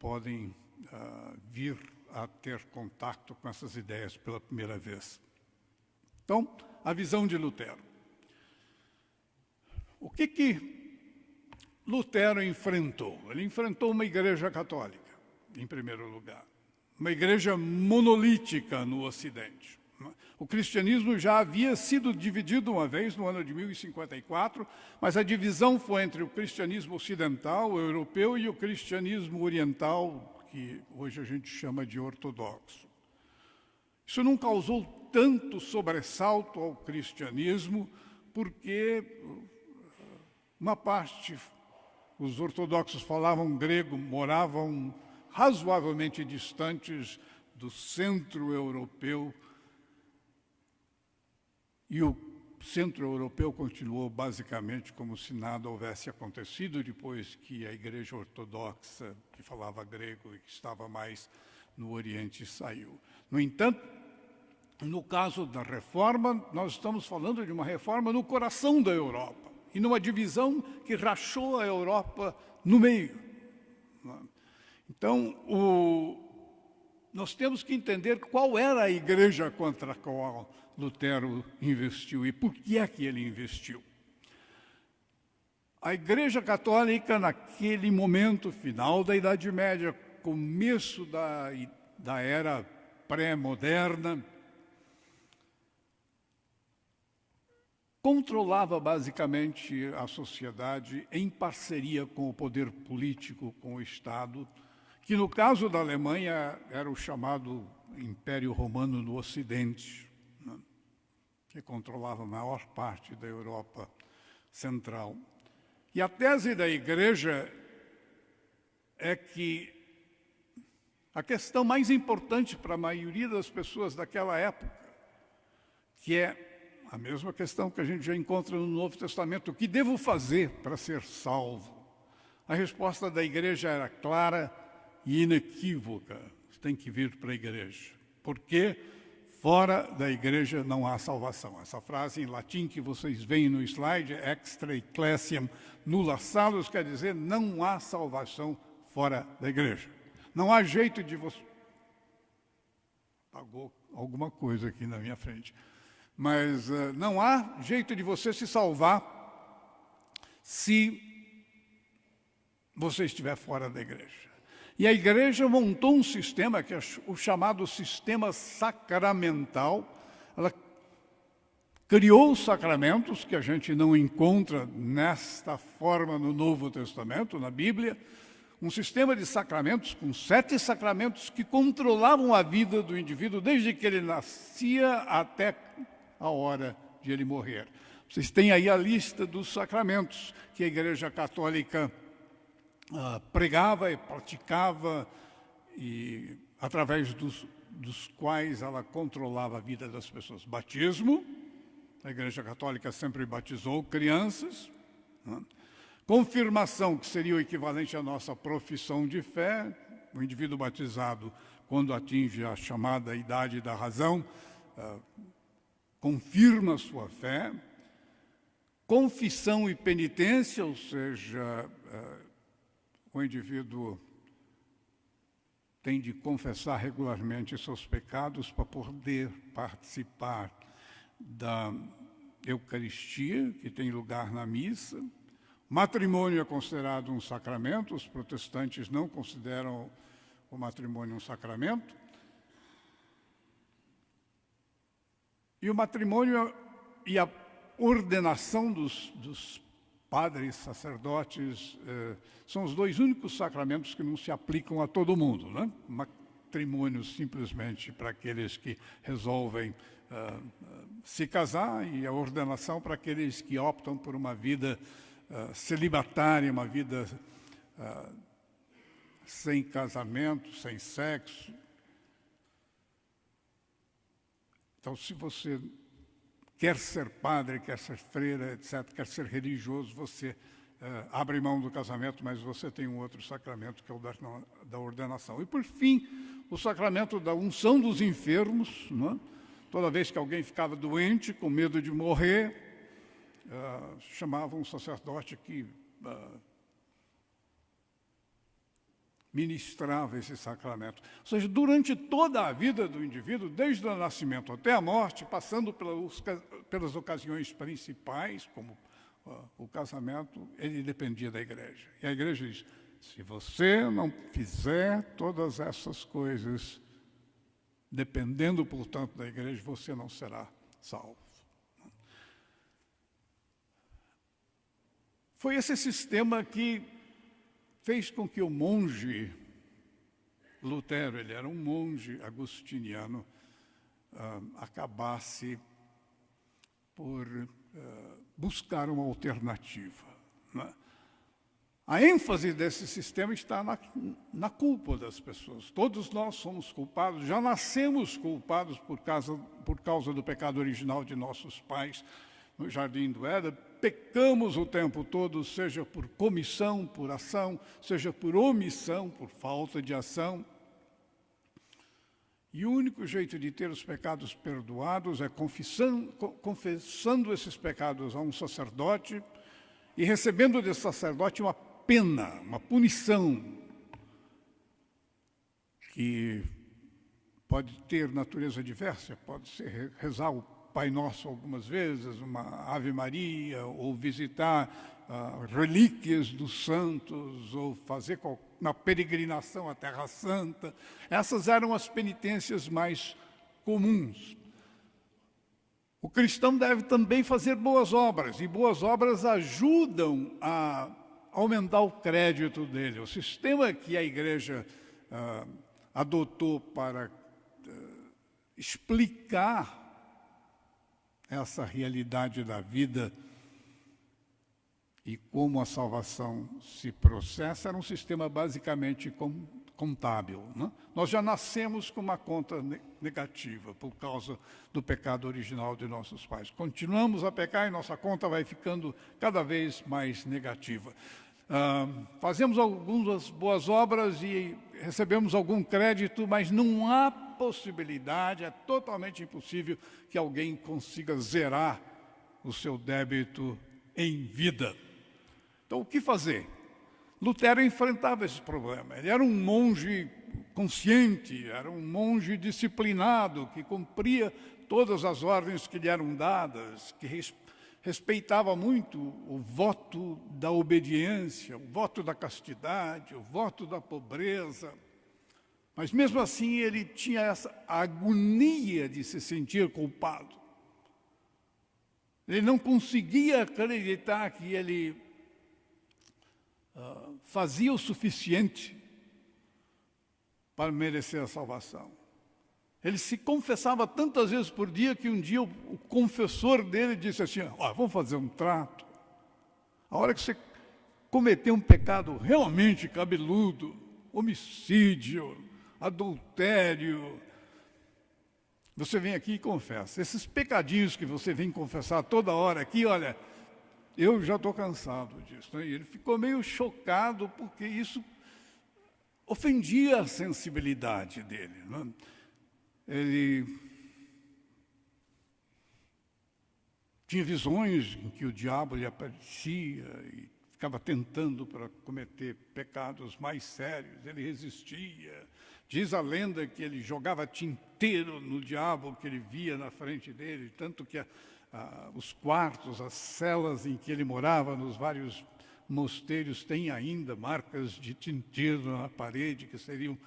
podem vir a ter contato com essas ideias pela primeira vez. Então, a visão de Lutero. O que Lutero enfrentou? Ele enfrentou uma igreja católica, em primeiro lugar. Uma igreja monolítica no Ocidente. O cristianismo já havia sido dividido uma vez, no ano de 1054, mas a divisão foi entre o cristianismo ocidental, o europeu, e o cristianismo oriental, que hoje a gente chama de ortodoxo. Isso não causou tanto sobressalto ao cristianismo, porque uma parte, os ortodoxos falavam grego, moravam razoavelmente distantes do centro europeu, e o centro europeu continuou basicamente como se nada houvesse acontecido depois que a igreja ortodoxa, que falava grego e que estava mais no Oriente, saiu. No entanto, no caso da reforma, nós estamos falando de uma reforma no coração da Europa e numa divisão que rachou a Europa no meio. Então, nós temos que entender qual era a igreja contra a qual Lutero investiu e por que é que ele investiu. A Igreja Católica, naquele momento final da Idade Média, começo da era pré-moderna, controlava basicamente a sociedade em parceria com o poder político, com o Estado, que no caso da Alemanha era o chamado Império Romano no Ocidente, né, que controlava a maior parte da Europa Central. E a tese da Igreja é que a questão mais importante para a maioria das pessoas daquela época, que é a mesma questão que a gente já encontra no Novo Testamento, o que devo fazer para ser salvo? A resposta da Igreja era clara e inequívoca: você tem que vir para a Igreja, porque fora da Igreja não há salvação. Essa frase em latim que vocês veem no slide, extra ecclesiam nulla salus, quer dizer, não há salvação fora da Igreja. Não há jeito de você... Apagou alguma coisa aqui na minha frente. Mas não há jeito de você se salvar se você estiver fora da Igreja. E a Igreja montou um sistema, que é o chamado sistema sacramental. Ela criou os sacramentos, que a gente não encontra nesta forma no Novo Testamento, na Bíblia, um sistema de sacramentos, com 7 sacramentos que controlavam a vida do indivíduo desde que ele nascia até a hora de ele morrer. Vocês têm aí a lista dos sacramentos que a Igreja Católica pregava e praticava, e através dos quais ela controlava a vida das pessoas. Batismo, a Igreja Católica sempre batizou crianças. Confirmação, que seria o equivalente à nossa profissão de fé. O indivíduo batizado, quando atinge a chamada idade da razão, confirma a sua fé. Confissão e penitência, ou seja, o indivíduo tem de confessar regularmente seus pecados para poder participar da Eucaristia, que tem lugar na missa. Matrimônio é considerado um sacramento, os protestantes não consideram o matrimônio um sacramento. E o matrimônio e a ordenação dos padres, sacerdotes, são os 2 únicos sacramentos que não se aplicam a todo mundo, né? Matrimônio simplesmente para aqueles que resolvem se casar, e a ordenação para aqueles que optam por uma vida celibatária, uma vida sem casamento, sem sexo. Então, se você quer ser padre, quer ser freira, etc., quer ser religioso, você abre mão do casamento, mas você tem um outro sacramento, que é o da ordenação. E, por fim, o sacramento da unção dos enfermos, não é? Toda vez que alguém ficava doente, com medo de morrer, chamava um sacerdote que ministrava esse sacramento. Ou seja, durante toda a vida do indivíduo, desde o nascimento até a morte, passando pelas ocasiões principais, como o casamento, ele dependia da igreja. E a igreja diz: se você não fizer todas essas coisas, dependendo, portanto, da igreja, você não será salvo. Foi esse sistema que fez com que o monge Lutero, ele era um monge agostiniano, acabasse por buscar uma alternativa, né? A ênfase desse sistema está na culpa das pessoas. Todos nós somos culpados, já nascemos culpados por causa do pecado original de nossos pais no Jardim do Éden. Pecamos o tempo todo, seja por comissão, por ação, seja por omissão, por falta de ação. E o único jeito de ter os pecados perdoados é confessando esses pecados a um sacerdote e recebendo desse sacerdote uma pena, uma punição, que pode ter natureza diversa, pode ser rezar o Pai Nosso algumas vezes, uma Ave Maria, ou visitar relíquias dos santos, ou fazer uma peregrinação à Terra Santa. Essas eram as penitências mais comuns. O cristão deve também fazer boas obras, e boas obras ajudam a aumentar o crédito dele. O sistema que a igreja adotou para explicar essa realidade da vida e como a salvação se processa era um sistema basicamente contábil, né? Nós já nascemos com uma conta negativa por causa do pecado original de nossos pais. Continuamos a pecar e nossa conta vai ficando cada vez mais negativa. Fazemos algumas boas obras e recebemos algum crédito, mas não há possibilidade, é totalmente impossível que alguém consiga zerar o seu débito em vida. Então, o que fazer? Lutero enfrentava esse problema. Ele era um monge consciente, era um monge disciplinado, que cumpria todas as ordens que lhe eram dadas, que respeitava muito o voto da obediência, o voto da castidade, o voto da pobreza. Mas, mesmo assim, ele tinha essa agonia de se sentir culpado. Ele não conseguia acreditar que ele fazia o suficiente para merecer a salvação. Ele se confessava tantas vezes por dia que um dia o confessor dele disse assim: vamos fazer um trato. A hora que você cometer um pecado realmente cabeludo, homicídio, adultério, você vem aqui e confessa. Esses pecadinhos que você vem confessar toda hora aqui, olha, eu já estou cansado disso. E ele ficou meio chocado porque isso ofendia a sensibilidade dele. Né? Ele tinha visões em que o diabo lhe aparecia e ficava tentando para cometer pecados mais sérios. Ele resistia. Diz a lenda que ele jogava tinteiro no diabo que ele via na frente dele, tanto que os quartos, as celas em que ele morava, nos vários mosteiros, têm ainda marcas de tinteiro na parede, que seriam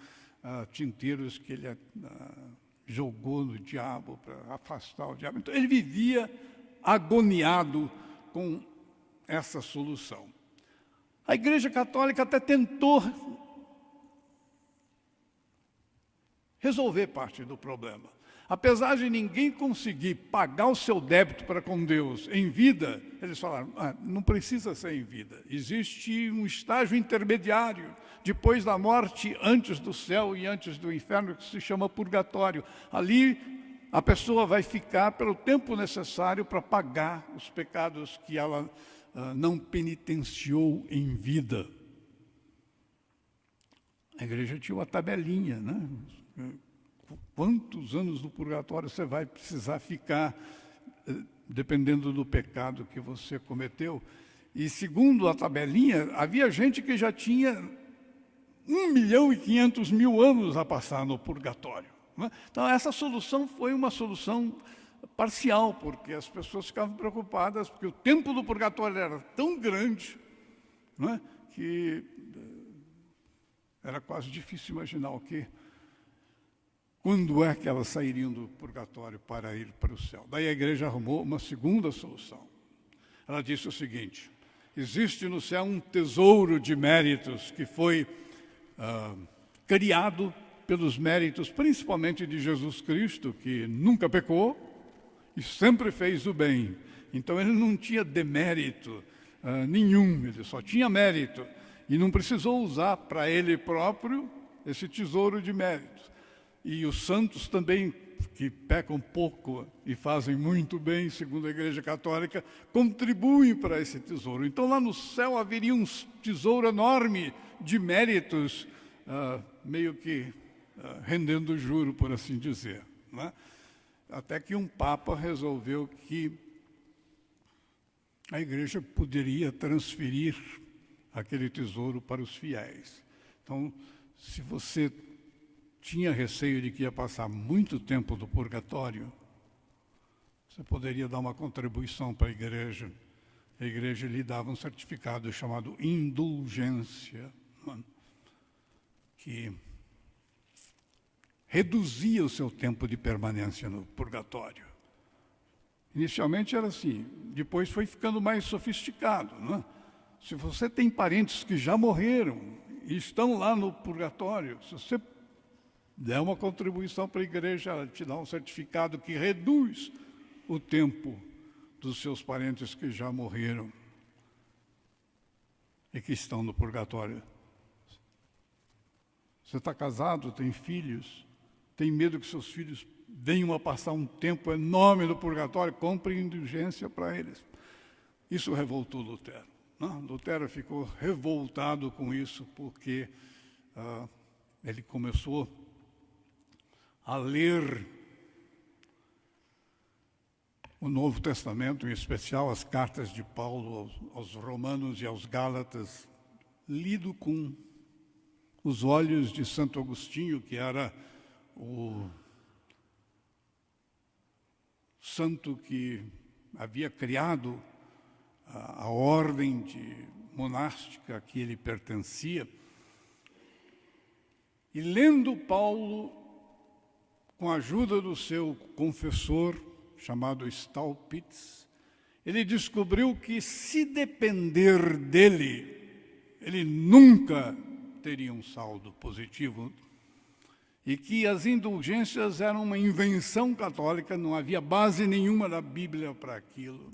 tinteiros que ele jogou no diabo para afastar o diabo. Então, ele vivia agoniado com essa solução. A Igreja Católica até tentou resolver parte do problema. Apesar de ninguém conseguir pagar o seu débito para com Deus em vida, eles falaram: não precisa ser em vida. Existe um estágio intermediário, depois da morte, antes do céu e antes do inferno, que se chama purgatório. Ali, a pessoa vai ficar pelo tempo necessário para pagar os pecados que ela não penitenciou em vida. A igreja tinha uma tabelinha, né? Quantos anos do purgatório você vai precisar ficar, dependendo do pecado que você cometeu. E segundo a tabelinha, havia gente que já tinha 1.500.000 anos a passar no purgatório. Né? Então, essa solução foi uma solução parcial, porque as pessoas ficavam preocupadas, porque o tempo do purgatório era tão grande, né, que era quase difícil imaginar quando é que elas sairiam do purgatório para ir para o céu. Daí a igreja arrumou uma segunda solução. Ela disse o seguinte: existe no céu um tesouro de méritos que foi criado pelos méritos, principalmente de Jesus Cristo, que nunca pecou e sempre fez o bem. Então ele não tinha demérito nenhum, ele só tinha mérito. E não precisou usar para ele próprio esse tesouro de méritos. E os santos também, que pecam pouco e fazem muito bem, segundo a Igreja Católica, contribuem para esse tesouro. Então, lá no céu haveria um tesouro enorme de méritos, meio que rendendo juro, por assim dizer. Né? Até que um Papa resolveu que a Igreja poderia transferir aquele tesouro para os fiéis. Então, se você tinha receio de que ia passar muito tempo do purgatório, você poderia dar uma contribuição para a igreja. A igreja lhe dava um certificado chamado indulgência, que reduzia o seu tempo de permanência no purgatório. Inicialmente era assim, depois foi ficando mais sofisticado. Né? Se você tem parentes que já morreram e estão lá no purgatório, se você der uma contribuição para a igreja, ela te dá um certificado que reduz o tempo dos seus parentes que já morreram e que estão no purgatório. Você está casado, tem filhos, tem medo que seus filhos venham a passar um tempo enorme no purgatório, compre indulgência para eles. Isso revoltou Lutero. Não? Lutero ficou revoltado com isso, porque ele começou a ler o Novo Testamento, em especial as cartas de Paulo aos Romanos e aos Gálatas, lido com os olhos de Santo Agostinho, que era o santo que havia criado a ordem monástica a que ele pertencia. E lendo Paulo, com a ajuda do seu confessor, chamado Staupitz, ele descobriu que, se depender dele, ele nunca teria um saldo positivo e que as indulgências eram uma invenção católica, não havia base nenhuma na Bíblia para aquilo.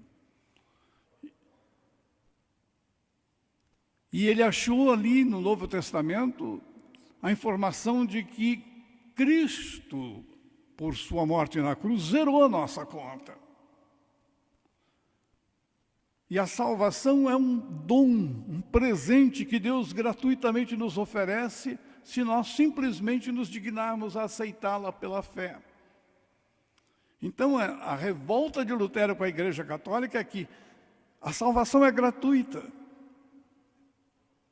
E ele achou ali no Novo Testamento a informação de que Cristo, por sua morte na cruz, zerou a nossa conta. E a salvação é um dom, um presente que Deus gratuitamente nos oferece, se nós simplesmente nos dignarmos a aceitá-la pela fé. Então, a revolta de Lutero com a Igreja Católica é que a salvação é gratuita,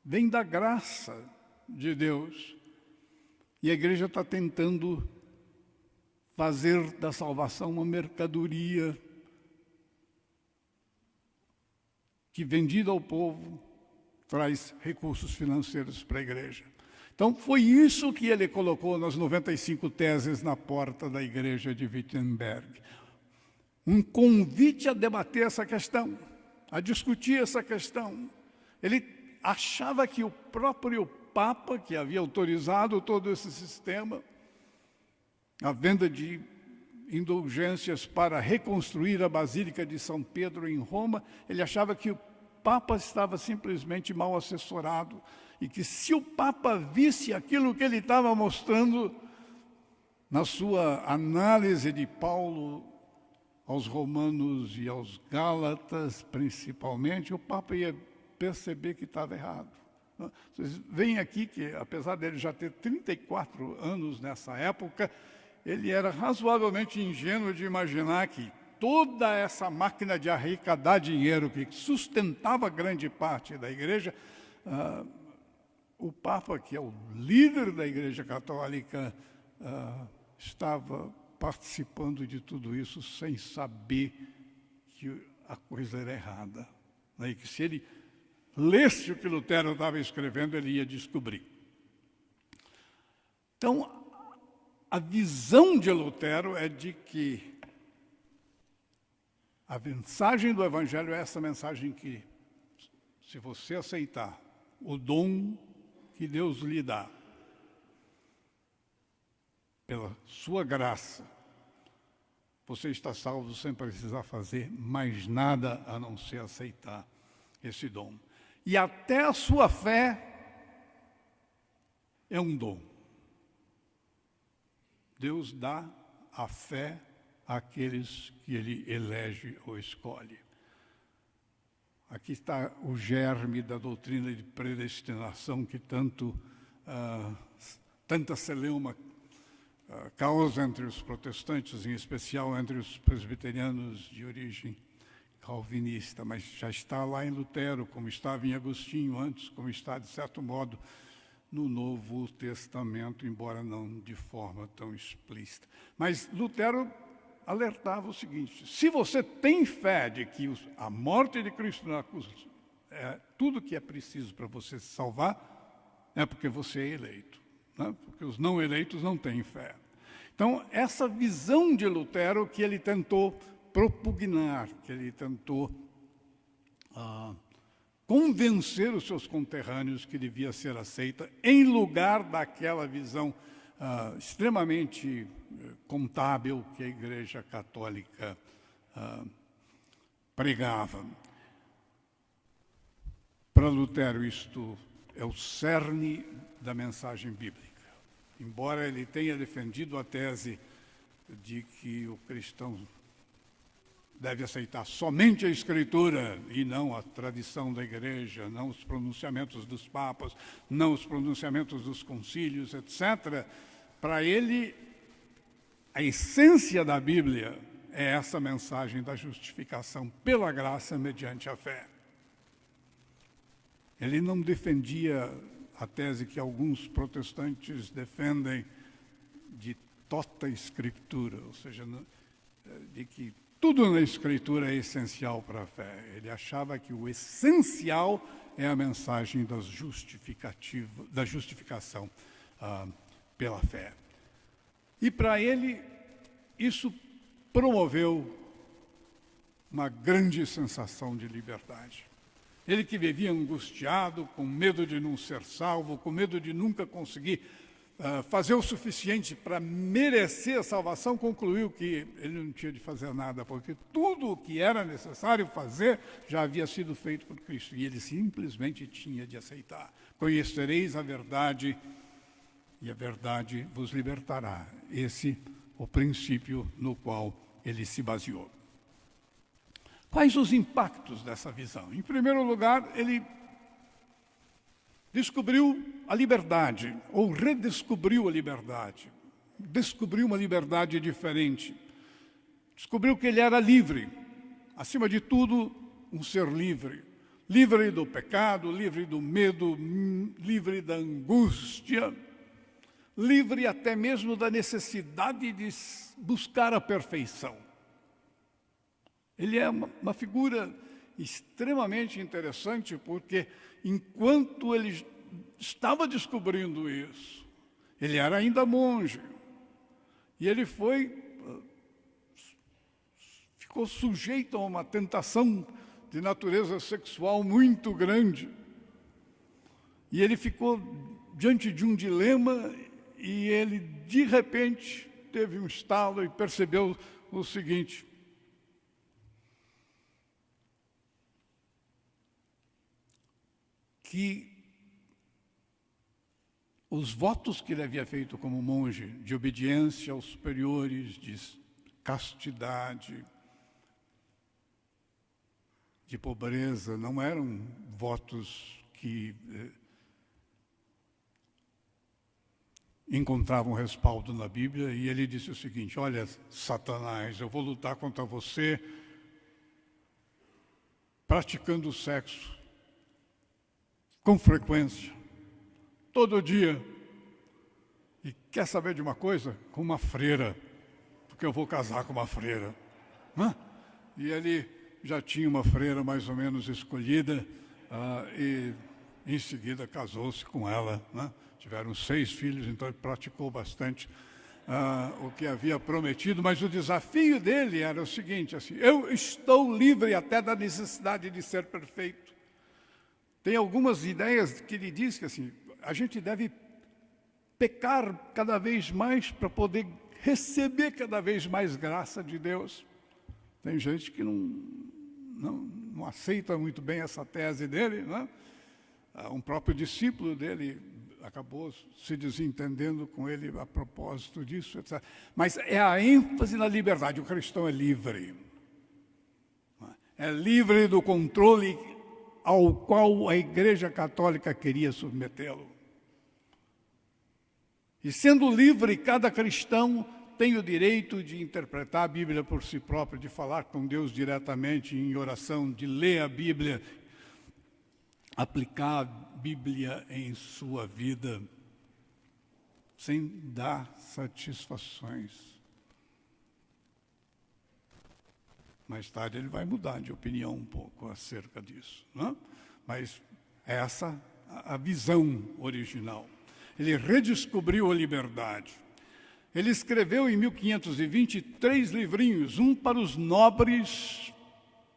vem da graça de Deus. E a Igreja está tentando fazer da salvação uma mercadoria que, vendida ao povo, traz recursos financeiros para a Igreja. Então, foi isso que ele colocou nas 95 teses na porta da Igreja de Wittenberg. Um convite a debater essa questão, a discutir essa questão. Ele achava que o próprio Papa, que havia autorizado todo esse sistema, a venda de indulgências para reconstruir a Basílica de São Pedro em Roma, ele achava que o Papa estava simplesmente mal assessorado e que se o Papa visse aquilo que ele estava mostrando na sua análise de Paulo aos Romanos e aos Gálatas, principalmente, o Papa ia perceber que estava errado. Vocês veem aqui que, apesar dele já ter 34 anos nessa época, ele era razoavelmente ingênuo de imaginar que toda essa máquina de arrecadar dinheiro que sustentava grande parte da Igreja, o Papa, que é o líder da Igreja Católica, estava participando de tudo isso sem saber que a coisa era errada. E que se ele lesse o que Lutero estava escrevendo, ele ia descobrir. Então, a visão de Lutero é de que a mensagem do Evangelho é essa mensagem que, se você aceitar o dom que Deus lhe dá, pela sua graça, você está salvo sem precisar fazer mais nada a não ser aceitar esse dom. E até a sua fé é um dom. Deus dá a fé àqueles que Ele elege ou escolhe. Aqui está o germe da doutrina de predestinação que tanta celeuma causa entre os protestantes, em especial entre os presbiterianos de origem calvinista, mas já está lá em Lutero, como estava em Agostinho antes, como está, de certo modo, no Novo Testamento, embora não de forma tão explícita. Mas Lutero alertava o seguinte: se você tem fé de que a morte de Cristo na cruz é tudo que é preciso para você se salvar, é porque você é eleito, né? Porque os não eleitos não têm fé. Então, essa visão de Lutero que ele tentou propugnar, que ele tentou convencer os seus conterrâneos que devia ser aceita, em lugar daquela visão extremamente contábil que a Igreja Católica pregava. Para Lutero, isto é o cerne da mensagem bíblica. Embora ele tenha defendido a tese de que o cristão deve aceitar somente a Escritura e não a tradição da Igreja, não os pronunciamentos dos papas, não os pronunciamentos dos concílios, etc. Para ele, a essência da Bíblia é essa mensagem da justificação pela graça mediante a fé. Ele não defendia a tese que alguns protestantes defendem de tota Escritura, ou seja, de que tudo na Escritura é essencial para a fé. Ele achava que o essencial é a mensagem da justificação pela fé. E para ele, isso promoveu uma grande sensação de liberdade. Ele que vivia angustiado, com medo de não ser salvo, com medo de nunca conseguir fazer o suficiente para merecer a salvação, concluiu que ele não tinha de fazer nada, porque tudo o que era necessário fazer já havia sido feito por Cristo, e ele simplesmente tinha de aceitar. Conhecereis a verdade, e a verdade vos libertará. Esse o princípio no qual ele se baseou. Quais os impactos dessa visão? Em primeiro lugar, ele descobriu a liberdade, ou redescobriu a liberdade. Descobriu uma liberdade diferente. Descobriu que ele era livre. Acima de tudo, um ser livre. Livre do pecado, livre do medo, livre da angústia, livre até mesmo da necessidade de buscar a perfeição. Ele é uma figura extremamente interessante, porque enquanto ele estava descobrindo isso, ele era ainda monge, e ele ficou sujeito a uma tentação de natureza sexual muito grande, e ele ficou diante de um dilema, e ele de repente teve um estalo e percebeu o seguinte: que os votos que ele havia feito como monge, de obediência aos superiores, de castidade, de pobreza, não eram votos que encontravam respaldo na Bíblia, e ele disse o seguinte: olha, Satanás, eu vou lutar contra você praticando sexo com frequência, todo dia. E quer saber de uma coisa? Com uma freira, porque eu vou casar com uma freira. E ele já tinha uma freira mais ou menos escolhida, e em seguida casou-se com ela. Tiveram 6 filhos, então ele praticou bastante o que havia prometido, mas o desafio dele era o seguinte, assim: eu estou livre até da necessidade de ser perfeito. Tem algumas ideias que ele diz que assim, a gente deve pecar cada vez mais para poder receber cada vez mais graça de Deus. Tem gente que não aceita muito bem essa tese dele, né? Um próprio discípulo dele acabou se desentendendo com ele a propósito disso, etc. Mas é a ênfase na liberdade. O cristão é livre. É livre do controle ao qual a Igreja Católica queria submetê-lo. E sendo livre, cada cristão tem o direito de interpretar a Bíblia por si próprio, de falar com Deus diretamente em oração, de ler a Bíblia, aplicar a Bíblia em sua vida, sem dar satisfações. Mais tarde ele vai mudar de opinião um pouco acerca disso, né? Mas essa a visão original. Ele redescobriu a liberdade. Ele escreveu em 1520 3 livrinhos, um para os nobres,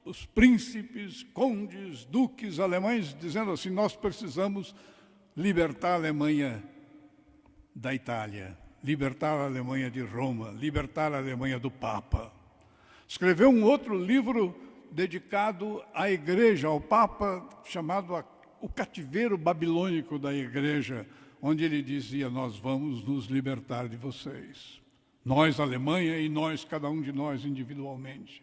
os príncipes, condes, duques alemães, dizendo assim: nós precisamos libertar a Alemanha da Itália, libertar a Alemanha de Roma, libertar a Alemanha do Papa. Escreveu um outro livro dedicado à igreja, ao Papa, chamado O Cativeiro Babilônico da Igreja, onde ele dizia: nós vamos nos libertar de vocês. Nós, Alemanha, e nós, cada um de nós individualmente.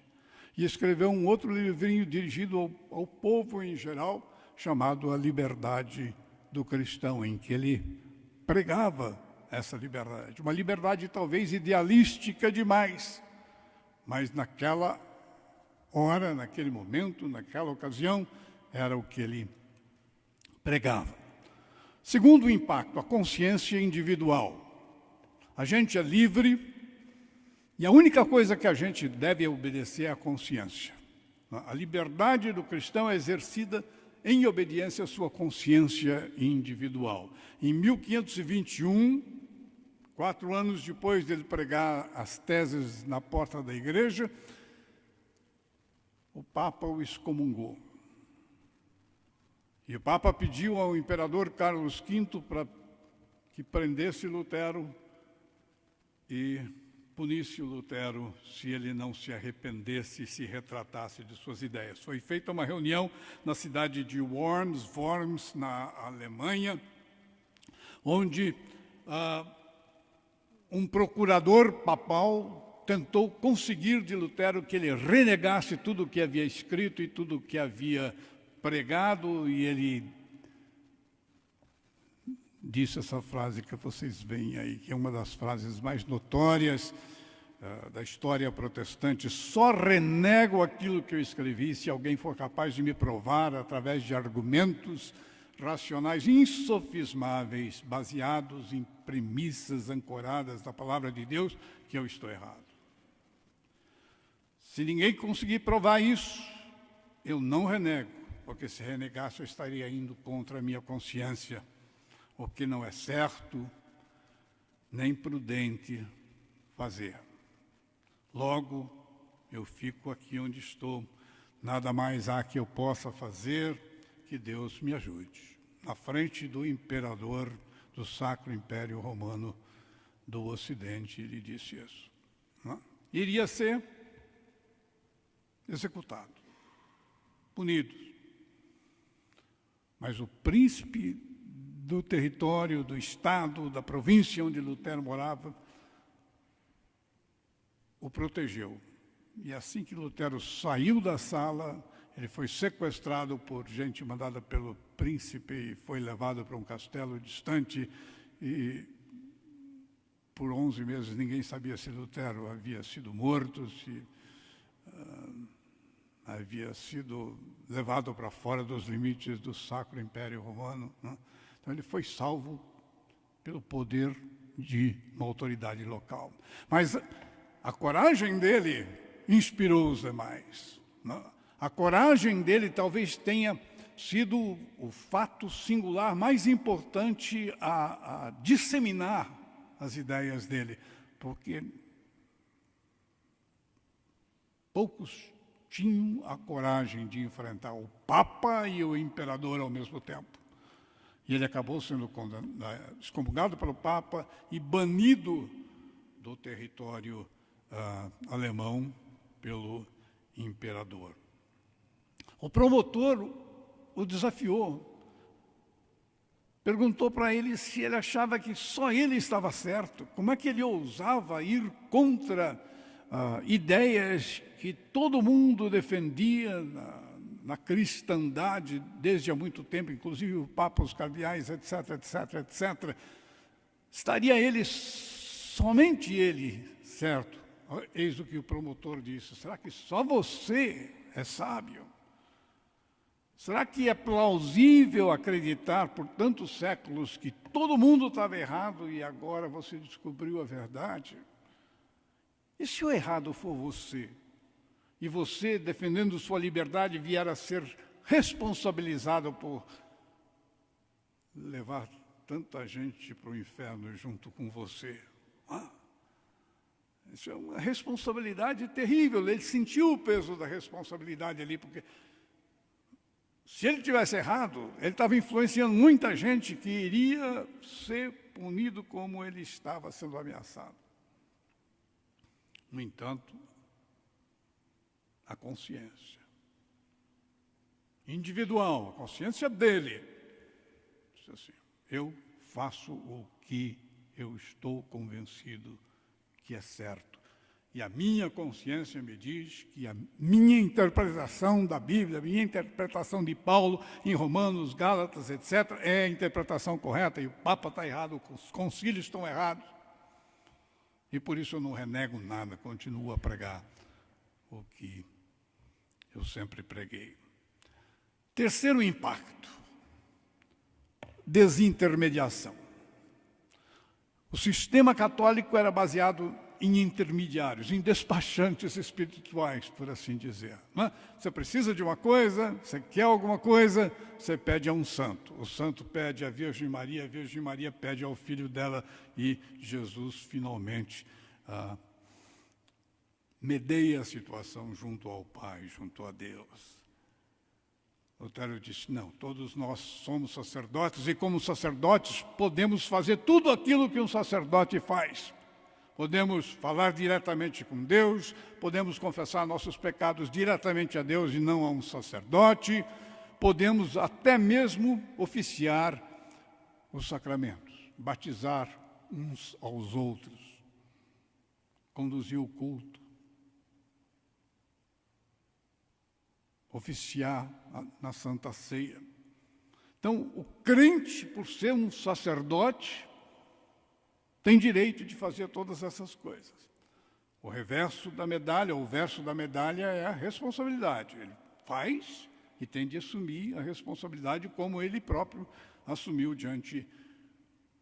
E escreveu um outro livrinho dirigido ao povo em geral, chamado A Liberdade do Cristão, em que ele pregava essa liberdade. Uma liberdade talvez idealística demais, mas naquela hora, naquele momento, naquela ocasião, era o que ele pregava. Segundo impacto, a consciência individual. A gente é livre e a única coisa que a gente deve obedecer é a consciência. A liberdade do cristão é exercida em obediência à sua consciência individual. Em 1521, 4 anos depois dele pregar as teses na porta da igreja, o Papa o excomungou. E o Papa pediu ao imperador Carlos V para que prendesse Lutero e punisse o Lutero se ele não se arrependesse e se retratasse de suas ideias. Foi feita uma reunião na cidade de Worms, na Alemanha, onde um procurador papal tentou conseguir de Lutero que ele renegasse tudo o que havia escrito e tudo o que havia pregado, e ele disse essa frase que vocês veem aí, que é uma das frases mais notórias da história protestante: só renego aquilo que eu escrevi se alguém for capaz de me provar através de argumentos racionais insofismáveis, baseados em premissas ancoradas na palavra de Deus, que eu estou errado. Se ninguém conseguir provar isso, eu não renego, porque se renegasse eu estaria indo contra a minha consciência, o que não é certo nem prudente fazer. Logo, eu fico aqui onde estou, nada mais há que eu possa fazer, que Deus me ajude. Na frente do imperador do Sacro Império Romano do Ocidente, ele disse isso. Não? Iria ser executado, punido. Mas o príncipe do território, do estado, da província onde Lutero morava, o protegeu. E assim que Lutero saiu da sala, ele foi sequestrado por gente mandada pelo príncipe e foi levado para um castelo distante, e por 11 meses ninguém sabia se Lutero havia sido morto, se havia sido levado para fora dos limites do Sacro Império Romano, né? Então ele foi salvo pelo poder de uma autoridade local. Mas a coragem dele inspirou os demais, né? A coragem dele talvez tenha sido o fato singular mais importante a disseminar as ideias dele, porque poucos tinham a coragem de enfrentar o Papa e o Imperador ao mesmo tempo. E ele acabou sendo excomungado pelo Papa e banido do território alemão pelo Imperador. O promotor o desafiou, perguntou para ele se ele achava que só ele estava certo, como é que ele ousava ir contra ideias que todo mundo defendia na cristandade desde há muito tempo, inclusive o Papa, os cardeais, etc, etc, etc. Estaria ele, somente ele, certo? Eis o que o promotor disse: será que só você é sábio? Será que é plausível acreditar por tantos séculos que todo mundo estava errado e agora você descobriu a verdade? E se o errado for você, e você, defendendo sua liberdade, vier a ser responsabilizado por levar tanta gente para o inferno junto com você? Isso é uma responsabilidade terrível. Ele sentiu o peso da responsabilidade ali, porque se ele tivesse errado, ele estava influenciando muita gente que iria ser punido como ele estava sendo ameaçado. No entanto, a consciência individual, a consciência dele, disse assim: eu faço o que eu estou convencido que é certo. E a minha consciência me diz que a minha interpretação da Bíblia, a minha interpretação de Paulo em Romanos, Gálatas, etc., é a interpretação correta, e o Papa está errado, os concílios estão errados. E por isso eu não renego nada, continuo a pregar o que eu sempre preguei. Terceiro impacto: desintermediação. O sistema católico era baseado em intermediários, em despachantes espirituais, por assim dizer. Né? Você precisa de uma coisa, você quer alguma coisa, você pede a um santo. O santo pede à Virgem Maria, a Virgem Maria pede ao filho dela, e Jesus finalmente medeia a situação junto ao Pai, junto a Deus. Lutero disse, não, todos nós somos sacerdotes e como sacerdotes podemos fazer tudo aquilo que um sacerdote faz. Podemos falar diretamente com Deus, podemos confessar nossos pecados diretamente a Deus e não a um sacerdote, podemos até mesmo oficiar os sacramentos, batizar uns aos outros, conduzir o culto, oficiar na Santa Ceia. Então, o crente, por ser um sacerdote, tem direito de fazer todas essas coisas. O reverso da medalha, o verso da medalha é a responsabilidade. Ele faz e tem de assumir a responsabilidade como ele próprio assumiu diante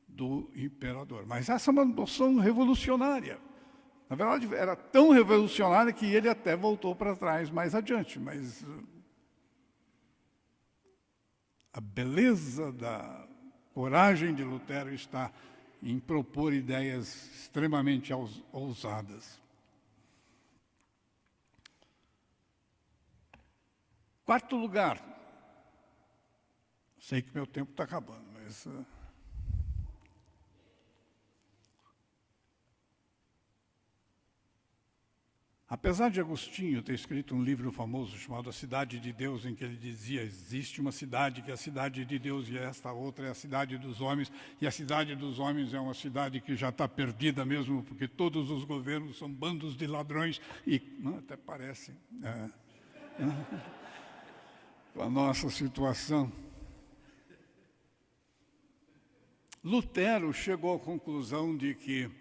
do imperador. Mas essa é uma noção revolucionária. Na verdade, era tão revolucionária que ele até voltou para trás mais adiante. Mas a beleza da coragem de Lutero está em propor ideias extremamente ousadas. Quarto lugar. Sei que meu tempo está acabando, mas... Apesar de Agostinho ter escrito um livro famoso chamado A Cidade de Deus, em que ele dizia, existe uma cidade que é a cidade de Deus e esta outra é a cidade dos homens, e a cidade dos homens é uma cidade que já está perdida mesmo, porque todos os governos são bandos de ladrões, e até parece com a nossa situação. Lutero chegou à conclusão de que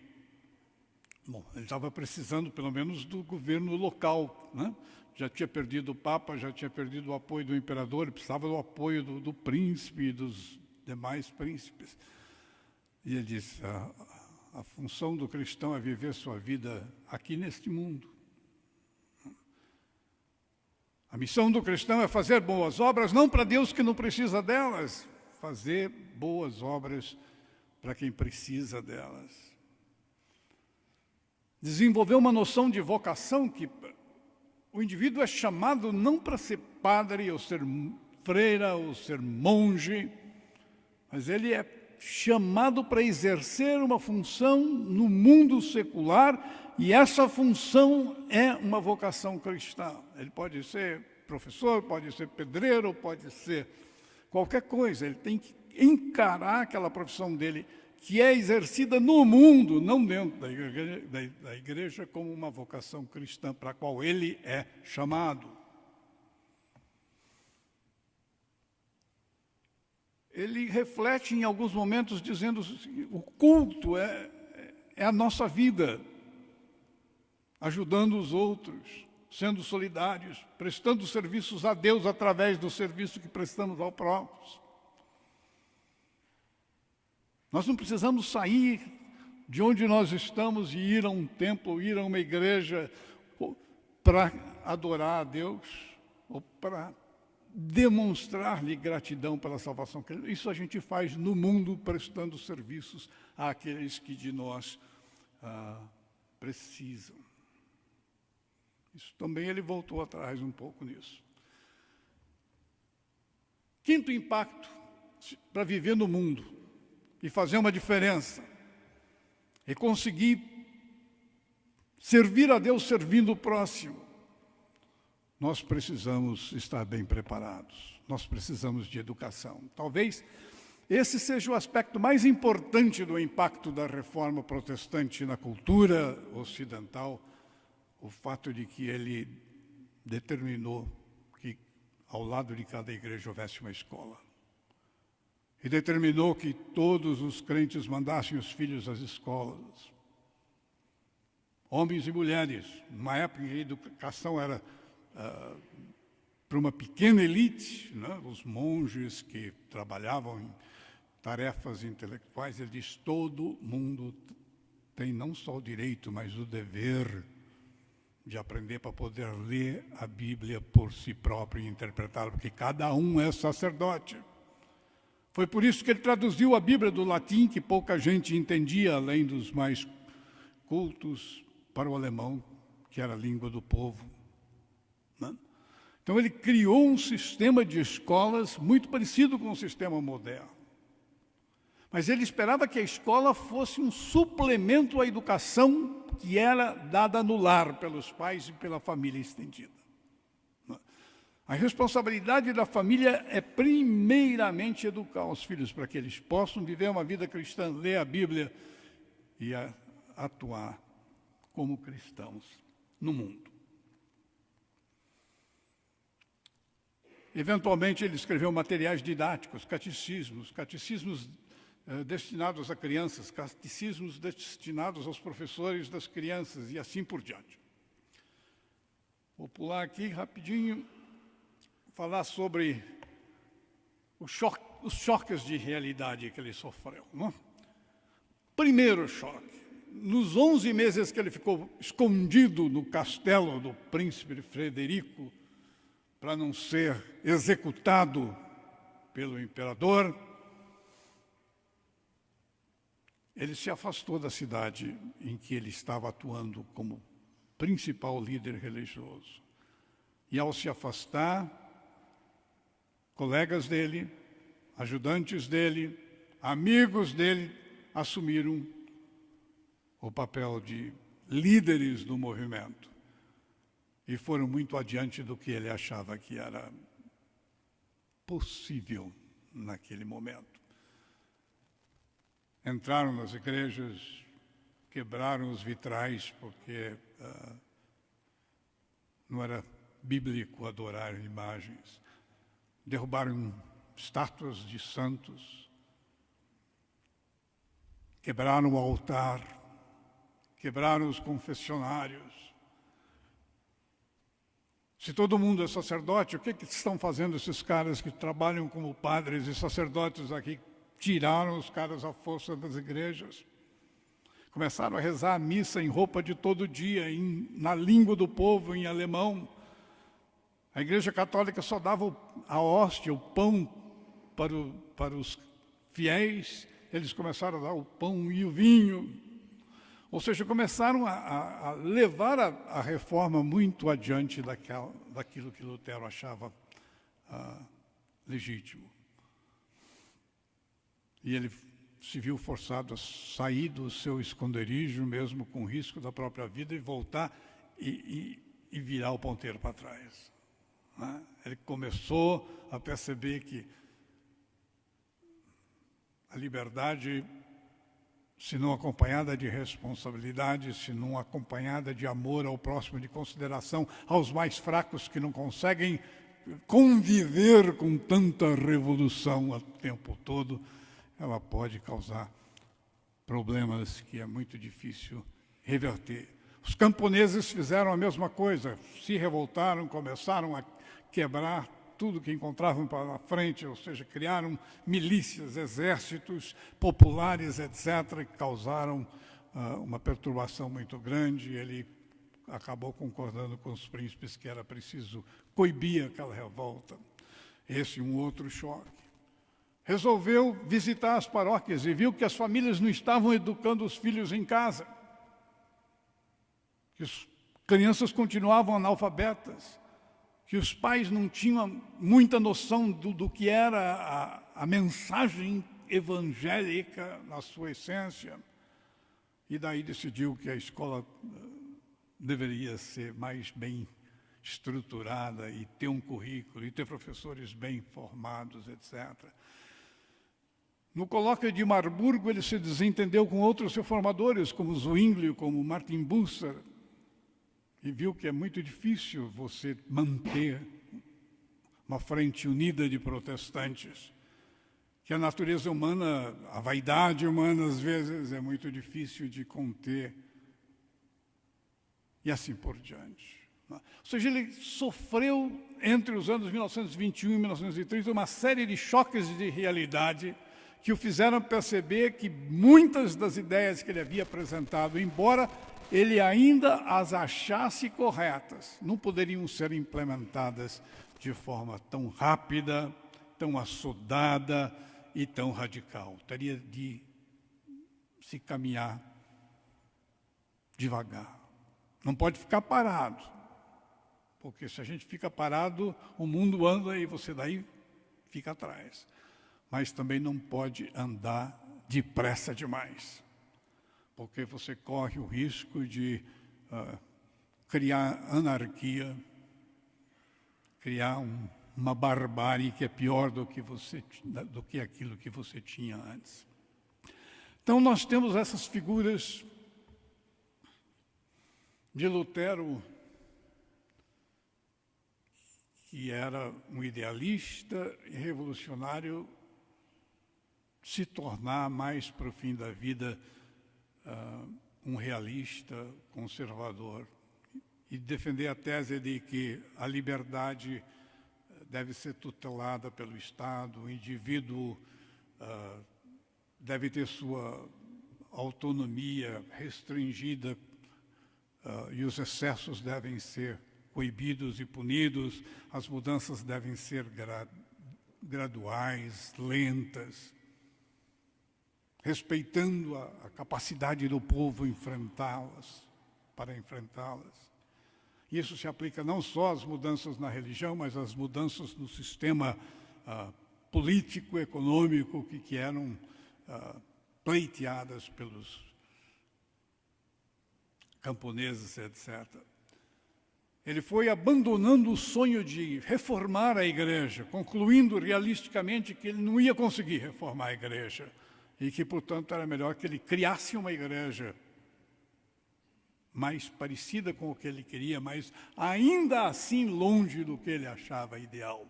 ele estava precisando, pelo menos, do governo local, né? Já tinha perdido o Papa, já tinha perdido o apoio do imperador, ele precisava do apoio do príncipe e dos demais príncipes. E ele disse, a função do cristão é viver sua vida aqui neste mundo. A missão do cristão é fazer boas obras, não para Deus que não precisa delas, fazer boas obras para quem precisa delas. Desenvolveu uma noção de vocação que o indivíduo é chamado não para ser padre, ou ser freira, ou ser monge, mas ele é chamado para exercer uma função no mundo secular, e essa função é uma vocação cristã. Ele pode ser professor, pode ser pedreiro, pode ser qualquer coisa, ele tem que encarar aquela profissão dele, que é exercida no mundo, não dentro da igreja, como uma vocação cristã para a qual ele é chamado. Ele reflete em alguns momentos dizendo que o culto é a nossa vida, ajudando os outros, sendo solidários, prestando serviços a Deus através do serviço que prestamos ao próprio. Nós não precisamos sair de onde nós estamos e ir a um templo, ir a uma igreja para adorar a Deus ou para demonstrar-lhe gratidão pela salvação. Isso a gente faz no mundo, prestando serviços àqueles que de nós precisam. Isso também ele voltou atrás um pouco nisso. Quinto impacto para viver no mundo e fazer uma diferença, e conseguir servir a Deus servindo o próximo. Nós precisamos estar bem preparados, nós precisamos de educação. Talvez esse seja o aspecto mais importante do impacto da reforma protestante na cultura ocidental, o fato de que ele determinou que ao lado de cada igreja houvesse uma escola. E determinou que todos os crentes mandassem os filhos às escolas. Homens e mulheres, numa época em que a educação era para uma pequena elite, né? Os monges que trabalhavam em tarefas intelectuais, ele diz, todo mundo tem não só o direito, mas o dever de aprender para poder ler a Bíblia por si próprio e interpretá-la, porque cada um é sacerdote. Foi por isso que ele traduziu a Bíblia do latim, que pouca gente entendia, além dos mais cultos, para o alemão, que era a língua do povo. Né? Então, Então ele criou um sistema de escolas muito parecido com o sistema moderno. Mas ele esperava que a escola fosse um suplemento à educação que era dada no lar pelos pais e pela família estendida. A responsabilidade da família é primeiramente educar os filhos para que eles possam viver uma vida cristã, ler a Bíblia e atuar como cristãos no mundo. Eventualmente ele escreveu materiais didáticos, catecismos destinados a crianças, catecismos destinados aos professores das crianças e assim por diante. Vou pular aqui rapidinho, falar sobre os choques de realidade que ele sofreu. Não? Primeiro choque. Nos 11 meses que ele ficou escondido no castelo do príncipe Frederico, para não ser executado pelo imperador, ele se afastou da cidade em que ele estava atuando como principal líder religioso. E ao se afastar, colegas dele, ajudantes dele, amigos dele, assumiram o papel de líderes do movimento. E foram muito adiante do que ele achava que era possível naquele momento. Entraram nas igrejas, quebraram os vitrais, porque não era bíblico adorar imagens. Derrubaram estátuas de santos, quebraram o altar, quebraram os confessionários. Se todo mundo é sacerdote, o que estão fazendo esses caras que trabalham como padres e sacerdotes aqui? Tiraram os caras à força das igrejas. Começaram a rezar a missa em roupa de todo dia, na língua do povo, em alemão. A Igreja Católica só dava a hóstia, o pão, para os fiéis. Eles começaram a dar o pão e o vinho. Ou seja, começaram a levar a reforma muito adiante daquilo que Lutero achava legítimo. E ele se viu forçado a sair do seu esconderijo, mesmo com risco da própria vida, e voltar e virar o ponteiro para trás. Né? Ele começou a perceber que a liberdade, se não acompanhada de responsabilidade, se não acompanhada de amor ao próximo, de consideração aos mais fracos que não conseguem conviver com tanta revolução o tempo todo, ela pode causar problemas que é muito difícil reverter. Os camponeses fizeram a mesma coisa, se revoltaram, começaram a quebrar tudo que encontravam para frente, ou seja, criaram milícias, exércitos populares, etc., que causaram uma perturbação muito grande. Ele acabou concordando com os príncipes que era preciso coibir aquela revolta. Esse é um outro choque. Resolveu visitar as paróquias e viu que as famílias não estavam educando os filhos em casa, que as crianças continuavam analfabetas, que os pais não tinham muita noção do que era a mensagem evangélica na sua essência. E daí decidiu que a escola deveria ser mais bem estruturada e ter um currículo, e ter professores bem formados, etc. No colóquio de Marburgo, ele se desentendeu com outros reformadores, como Zwinglio, como Martin Bucer, e viu que é muito difícil você manter uma frente unida de protestantes, que a natureza humana, a vaidade humana, às vezes, é muito difícil de conter, e assim por diante. Ou seja, ele sofreu, entre os anos 1921 e 1930, uma série de choques de realidade que o fizeram perceber que muitas das ideias que ele havia apresentado, embora ele ainda as achasse corretas, não poderiam ser implementadas de forma tão rápida, tão assodada e tão radical. Teria de se caminhar devagar. Não pode ficar parado. porque se a gente fica parado, o mundo anda e você daí fica atrás. Mas também não pode andar depressa demais, porque você corre o risco de criar anarquia, criar uma barbárie que é pior do que aquilo que você tinha antes. Então nós temos essas figuras de Lutero, que era um idealista e revolucionário, se tornar mais para o fim da vida um realista, conservador, e defender a tese de que a liberdade deve ser tutelada pelo Estado, o indivíduo deve ter sua autonomia restringida e os excessos devem ser coibidos e punidos, as mudanças devem ser graduais, lentas, respeitando a capacidade do povo para enfrentá-las. Isso se aplica não só às mudanças na religião, mas às mudanças no sistema político, econômico, que eram pleiteadas pelos camponeses, etc. Ele foi abandonando o sonho de reformar a igreja, concluindo realisticamente que ele não ia conseguir reformar a igreja e que, portanto, era melhor que ele criasse uma igreja mais parecida com o que ele queria, mas ainda assim longe do que ele achava ideal.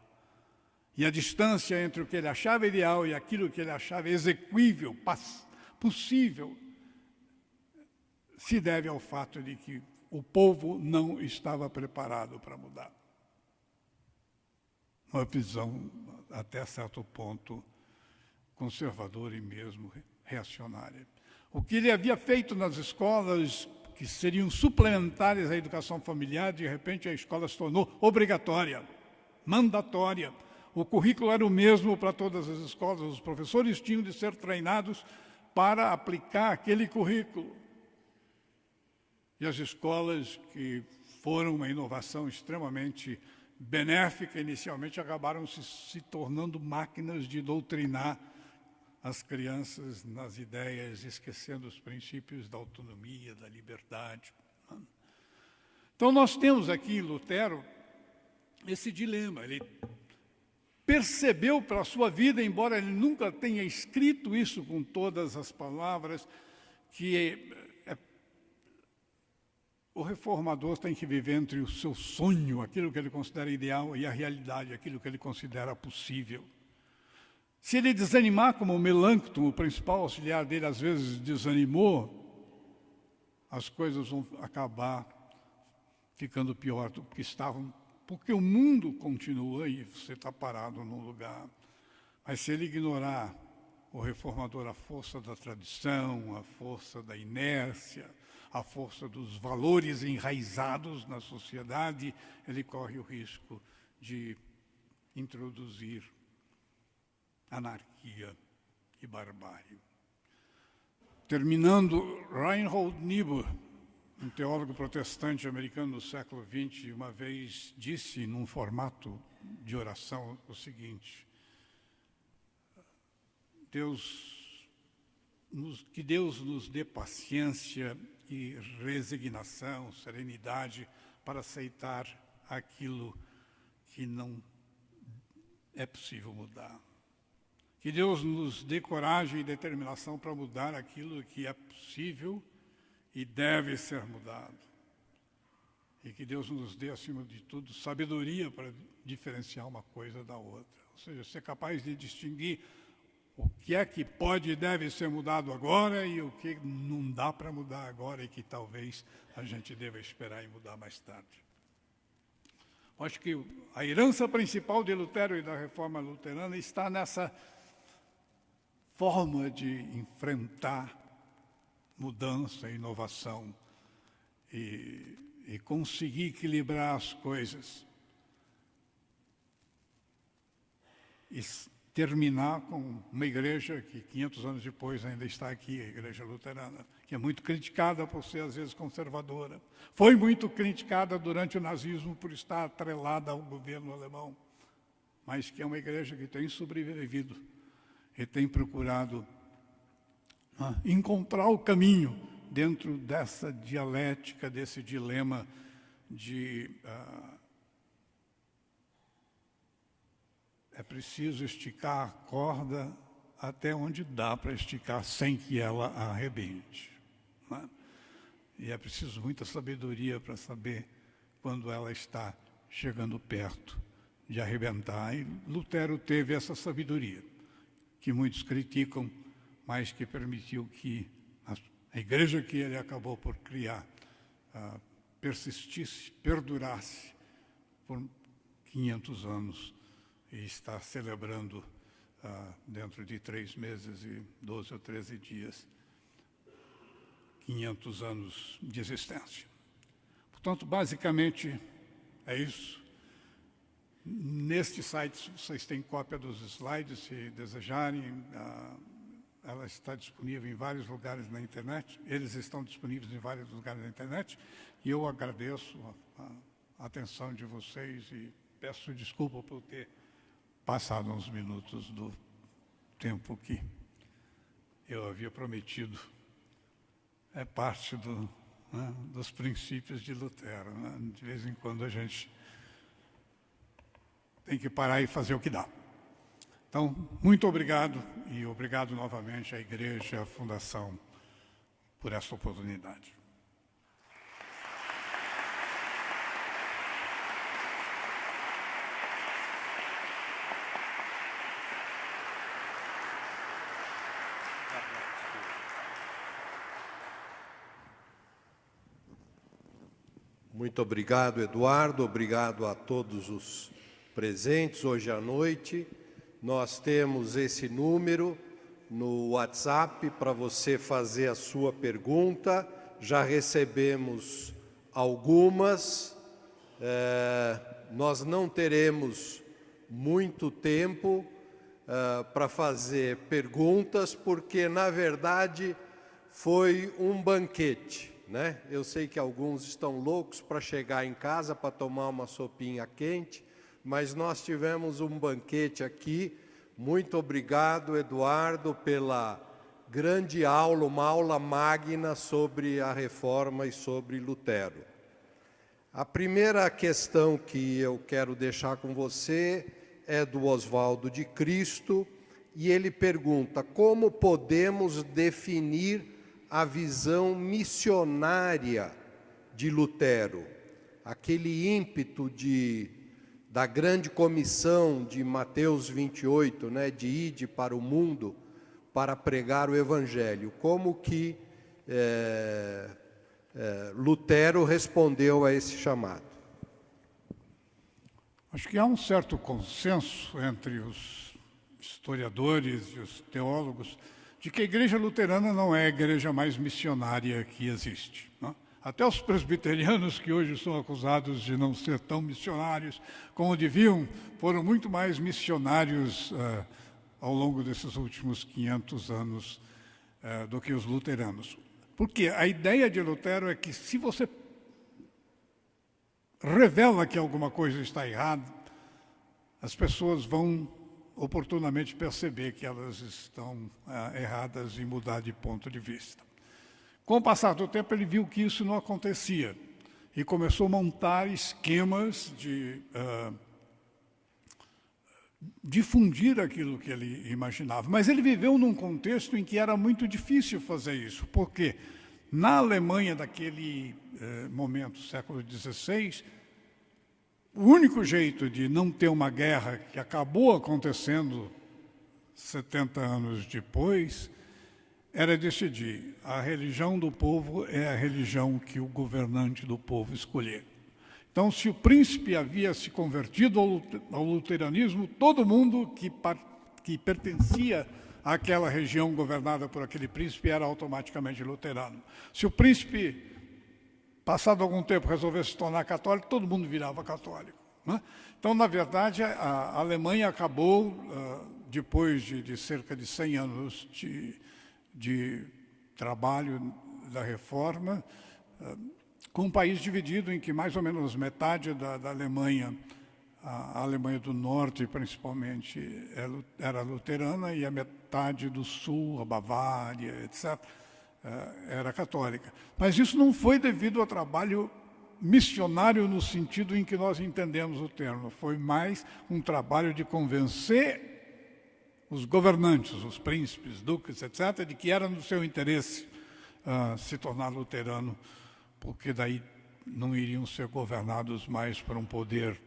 E a distância entre o que ele achava ideal e aquilo que ele achava execuível, possível, se deve ao fato de que o povo não estava preparado para mudar. Uma visão, até certo ponto, conservadora e mesmo reacionária. O que ele havia feito nas escolas, que seriam suplementares à educação familiar, de repente a escola se tornou obrigatória, mandatória. O currículo era o mesmo para todas as escolas, os professores tinham de ser treinados para aplicar aquele currículo. E as escolas, que foram uma inovação extremamente benéfica inicialmente, acabaram se tornando máquinas de doutrinar as crianças nas ideias, esquecendo os princípios da autonomia, da liberdade. Então nós temos aqui em Lutero esse dilema. Ele percebeu pela sua vida, embora ele nunca tenha escrito isso com todas as palavras, que o reformador tem que viver entre o seu sonho, aquilo que ele considera ideal, e a realidade, aquilo que ele considera possível. Se ele desanimar, como o Melancton, o principal auxiliar dele, às vezes desanimou, as coisas vão acabar ficando pior do que estavam, porque o mundo continua e você está parado num lugar. Mas se ele ignorar, o reformador, a força da tradição, a força da inércia, a força dos valores enraizados na sociedade, ele corre o risco de introduzir anarquia e barbárie. Terminando, Reinhold Niebuhr, um teólogo protestante americano do século XX, uma vez disse, num formato de oração, o seguinte: que Deus nos dê paciência e resignação, serenidade para aceitar aquilo que não é possível mudar. Que Deus nos dê coragem e determinação para mudar aquilo que é possível e deve ser mudado. E que Deus nos dê, acima de tudo, sabedoria para diferenciar uma coisa da outra. Ou seja, ser capaz de distinguir o que é que pode e deve ser mudado agora e o que não dá para mudar agora e que talvez a gente deva esperar e mudar mais tarde. Acho que a herança principal de Lutero e da reforma luterana está nessa forma de enfrentar mudança, inovação e conseguir equilibrar as coisas. E terminar com uma igreja que 500 anos depois ainda está aqui, a Igreja Luterana, que é muito criticada por ser, às vezes, conservadora. Foi muito criticada durante o nazismo por estar atrelada ao governo alemão, mas que é uma igreja que tem sobrevivido e tem procurado encontrar o caminho dentro dessa dialética, desse dilema de é preciso esticar a corda até onde dá para esticar sem que ela arrebente. Né? E é preciso muita sabedoria para saber quando ela está chegando perto de arrebentar. E Lutero teve essa sabedoria, que muitos criticam, mas que permitiu que a igreja que ele acabou por criar persistisse, perdurasse por 500 anos e está celebrando dentro de 3 meses e 12 ou 13 dias 500 anos de existência. Portanto, basicamente, é isso. Neste site, vocês têm cópia dos slides, se desejarem. Ela está disponível em vários lugares na internet. Eles estão disponíveis em vários lugares na internet. E eu agradeço a atenção de vocês e peço desculpa por ter passado uns minutos do tempo que eu havia prometido. É parte dos princípios de Lutero. Né? De vez em quando a gente tem que parar e fazer o que dá. Então, muito obrigado e obrigado novamente à Igreja e à Fundação por essa oportunidade. Muito obrigado, Eduardo. Obrigado a todos os presentes hoje à noite. Nós temos esse número no WhatsApp para você fazer a sua pergunta. Já recebemos algumas. Nós não teremos muito tempo para fazer perguntas, porque, na verdade, foi um banquete. Né? Eu sei que alguns estão loucos para chegar em casa para tomar uma sopinha quente, mas nós tivemos um banquete aqui. Muito obrigado, Eduardo, pela grande aula, uma aula magna sobre a Reforma e sobre Lutero. A primeira questão que eu quero deixar com você é do Oswaldo de Cristo, e ele pergunta: como podemos definir a visão missionária de Lutero, aquele ímpeto da grande comissão de Mateus 28, né, de ide para o mundo para pregar o Evangelho. Como que Lutero respondeu a esse chamado? Acho que há um certo consenso entre os historiadores e os teólogos de que a igreja luterana não é a igreja mais missionária que existe. Não? Até os presbiterianos, que hoje são acusados de não ser tão missionários como deviam, foram muito mais missionários ao longo desses últimos 500 anos do que os luteranos. Porque a ideia de Lutero é que, se você revela que alguma coisa está errada, as pessoas vão oportunamente perceber que elas estão erradas e mudar de ponto de vista. Com o passar do tempo, ele viu que isso não acontecia e começou a montar esquemas de difundir aquilo que ele imaginava. Mas ele viveu num contexto em que era muito difícil fazer isso, porque na Alemanha daquele momento, século XVI, o único jeito de não ter uma guerra, que acabou acontecendo 70 anos depois, era decidir: a religião do povo é a religião que o governante do povo escolher. Então, se o príncipe havia se convertido ao luteranismo, todo mundo que pertencia àquela região governada por aquele príncipe era automaticamente luterano. Se o príncipe, passado algum tempo, resolvesse se tornar católico, todo mundo virava católico. Né? Então, na verdade, a Alemanha acabou, depois de cerca de 100 anos de trabalho da Reforma, com um país dividido em que mais ou menos metade da Alemanha, a Alemanha do Norte principalmente, era luterana e a metade do Sul, a Bavária, etc., era católica. Mas isso não foi devido ao trabalho missionário no sentido em que nós entendemos o termo. Foi mais um trabalho de convencer os governantes, os príncipes, duques, etc., de que era no seu interesse se tornar luterano, porque daí não iriam ser governados mais por um poder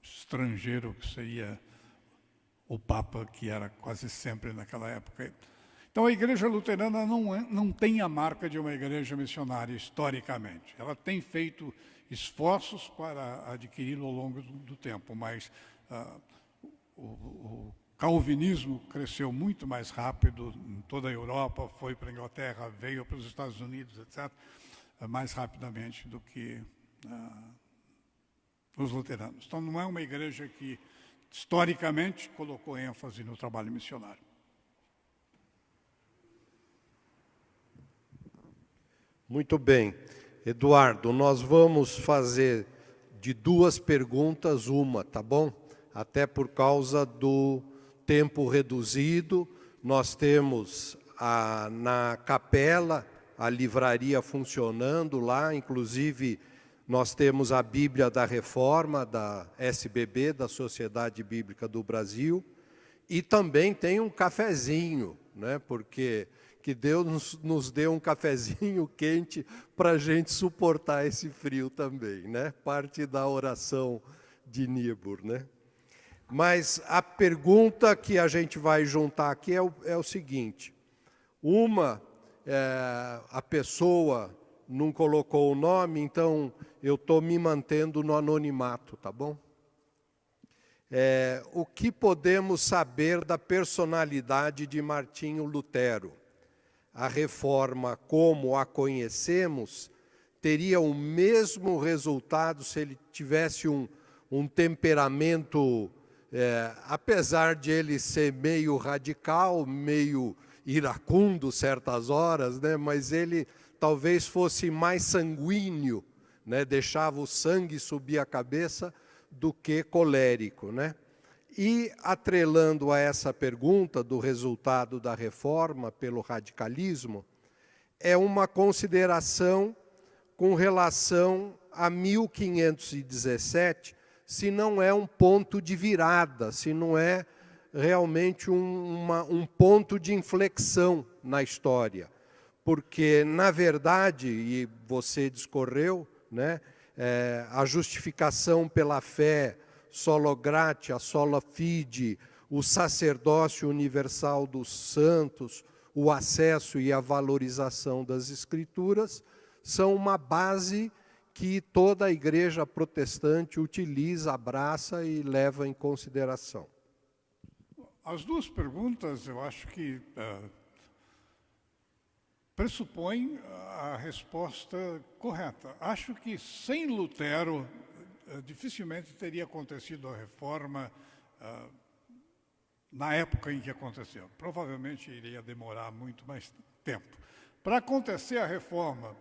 estrangeiro, que seria o Papa, que era quase sempre naquela época. Então, a Igreja Luterana não tem a marca de uma igreja missionária, historicamente. Ela tem feito esforços para adquiri-lo ao longo do tempo, mas o calvinismo cresceu muito mais rápido em toda a Europa, foi para a Inglaterra, veio para os Estados Unidos, etc., mais rapidamente do que os luteranos. Então, não é uma igreja que, historicamente, colocou ênfase no trabalho missionário. Muito bem. Eduardo, nós vamos fazer de 2 perguntas uma, tá bom? Até por causa do tempo reduzido. Nós temos na capela a livraria funcionando lá, inclusive nós temos a Bíblia da Reforma, da SBB, da Sociedade Bíblica do Brasil, e também tem um cafezinho, né? Porque que Deus nos dê um cafezinho quente para a gente suportar esse frio também, né? Parte da oração de Niebuhr, né? Mas a pergunta que a gente vai juntar aqui é o seguinte. A pessoa não colocou o nome, então eu estou me mantendo no anonimato, tá bom? O que podemos saber da personalidade de Martinho Lutero? A Reforma, como a conhecemos, teria o mesmo resultado se ele tivesse um temperamento, apesar de ele ser meio radical, meio iracundo certas horas, né? Mas ele talvez fosse mais sanguíneo, né? Deixava o sangue subir a cabeça do que colérico, né? E, atrelando a essa pergunta do resultado da reforma pelo radicalismo, é uma consideração com relação a 1517, se não é um ponto de virada, se não é realmente um ponto de inflexão na história. Porque, na verdade, e você discorreu, né, a justificação pela fé, sola gratia, sola fide, o sacerdócio universal dos santos, o acesso e a valorização das Escrituras, são uma base que toda a igreja protestante utiliza, abraça e leva em consideração. As 2 perguntas, eu acho que pressupõem a resposta correta. Acho que sem Lutero, dificilmente teria acontecido a reforma na época em que aconteceu. Provavelmente iria demorar muito mais tempo. Para acontecer a reforma,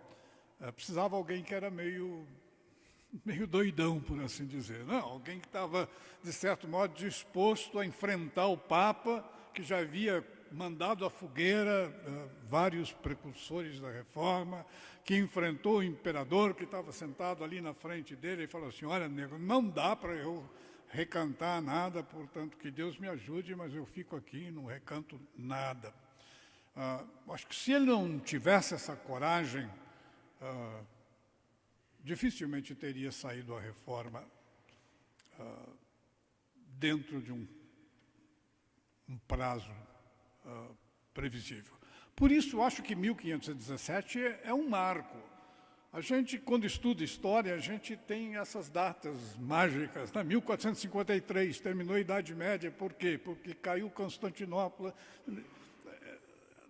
precisava alguém que era meio doidão, por assim dizer. Não, alguém que estava, de certo modo, disposto a enfrentar o Papa, que já havia mandado à fogueira vários precursores da reforma, que enfrentou o imperador que estava sentado ali na frente dele e falou assim: olha, nego, não dá para eu recantar nada, portanto que Deus me ajude, mas eu fico aqui e não recanto nada. Acho que se ele não tivesse essa coragem, dificilmente teria saído a reforma dentro de um prazo previsível. Por isso, acho que 1517 é um marco. A gente, quando estuda história, a gente tem essas datas mágicas. 1453, terminou a Idade Média, por quê? Porque caiu Constantinopla.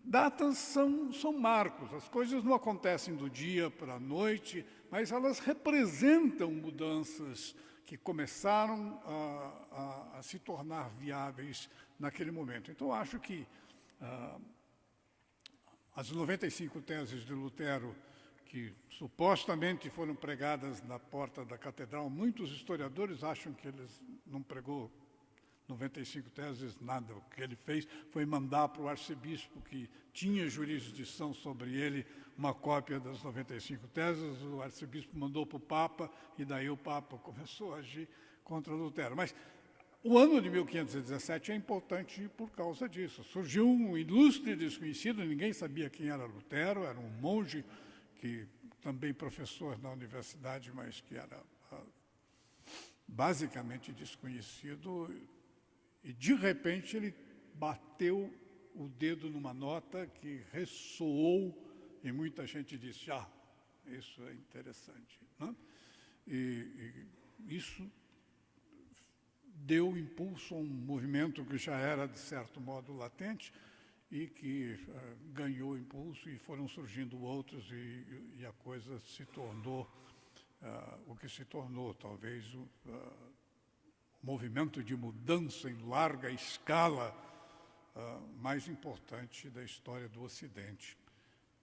Datas são marcos, as coisas não acontecem do dia para a noite, mas elas representam mudanças que começaram a se tornar viáveis naquele momento. Então, acho que as 95 teses de Lutero, que supostamente foram pregadas na porta da catedral, muitos historiadores acham que ele não pregou 95 teses, nada. O que ele fez foi mandar para o arcebispo, que tinha jurisdição sobre ele, uma cópia das 95 teses. O arcebispo mandou para o Papa, e daí o Papa começou a agir contra Lutero. Mas o ano de 1517 é importante por causa disso. Surgiu um ilustre desconhecido, ninguém sabia quem era Lutero, era um monge, que também professor na universidade, mas que era basicamente desconhecido. E, de repente, ele bateu o dedo numa nota que ressoou, e muita gente disse, isso é interessante, né? E isso deu impulso a um movimento que já era, de certo modo, latente, e que ganhou impulso, e foram surgindo outros, e a coisa se tornou o que se tornou, talvez, movimento de mudança em larga escala mais importante da história do Ocidente,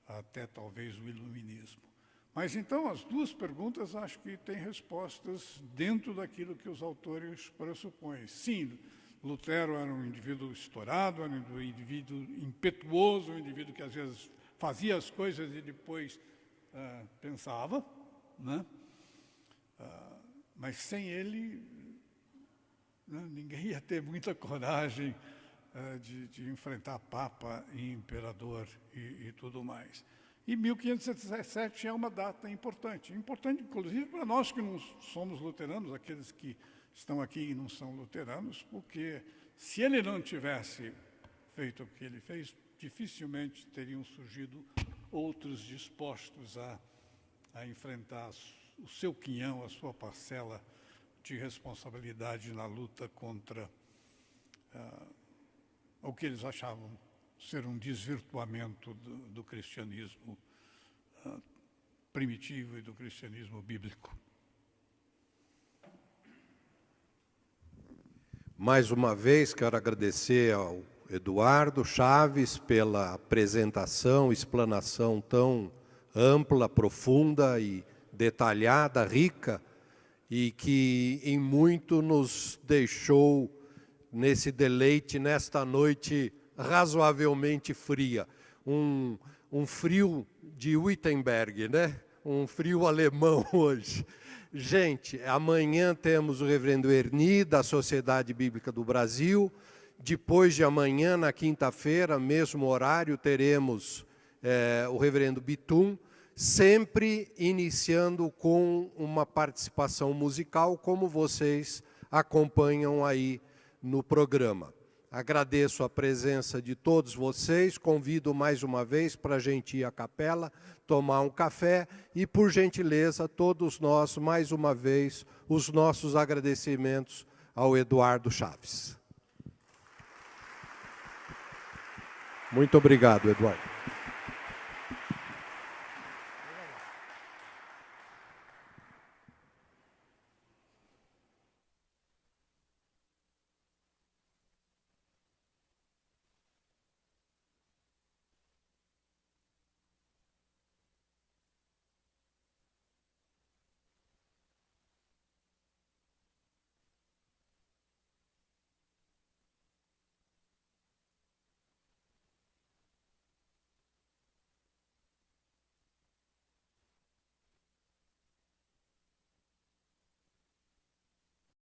até talvez o Iluminismo. Mas então as duas perguntas acho que têm respostas dentro daquilo que os autores pressupõem. Sim, Lutero era um indivíduo estourado, era um indivíduo impetuoso, um indivíduo que às vezes fazia as coisas e depois pensava, né? Mas sem ele, ninguém ia ter muita coragem de enfrentar Papa e Imperador e tudo mais. E 1517 é uma data importante. Importante, inclusive, para nós que não somos luteranos, aqueles que estão aqui e não são luteranos, porque se ele não tivesse feito o que ele fez, dificilmente teriam surgido outros dispostos a enfrentar o seu quinhão, a sua parcela de responsabilidade na luta contra o que eles achavam ser um desvirtuamento do cristianismo primitivo e do cristianismo bíblico. Mais uma vez, quero agradecer ao Eduardo Chaves pela apresentação, explanação tão ampla, profunda e detalhada, rica, e que em muito nos deixou nesse deleite, nesta noite razoavelmente fria. Um frio de Wittenberg, né? Um frio alemão hoje. Gente, amanhã temos o reverendo Erni, da Sociedade Bíblica do Brasil. Depois de amanhã, na quinta-feira, mesmo horário, teremos o reverendo Bitum, sempre iniciando com uma participação musical, como vocês acompanham aí no programa. Agradeço a presença de todos vocês, convido mais uma vez para a gente ir à capela, tomar um café e, por gentileza, todos nós, mais uma vez, os nossos agradecimentos ao Eduardo Chaves. Muito obrigado, Eduardo.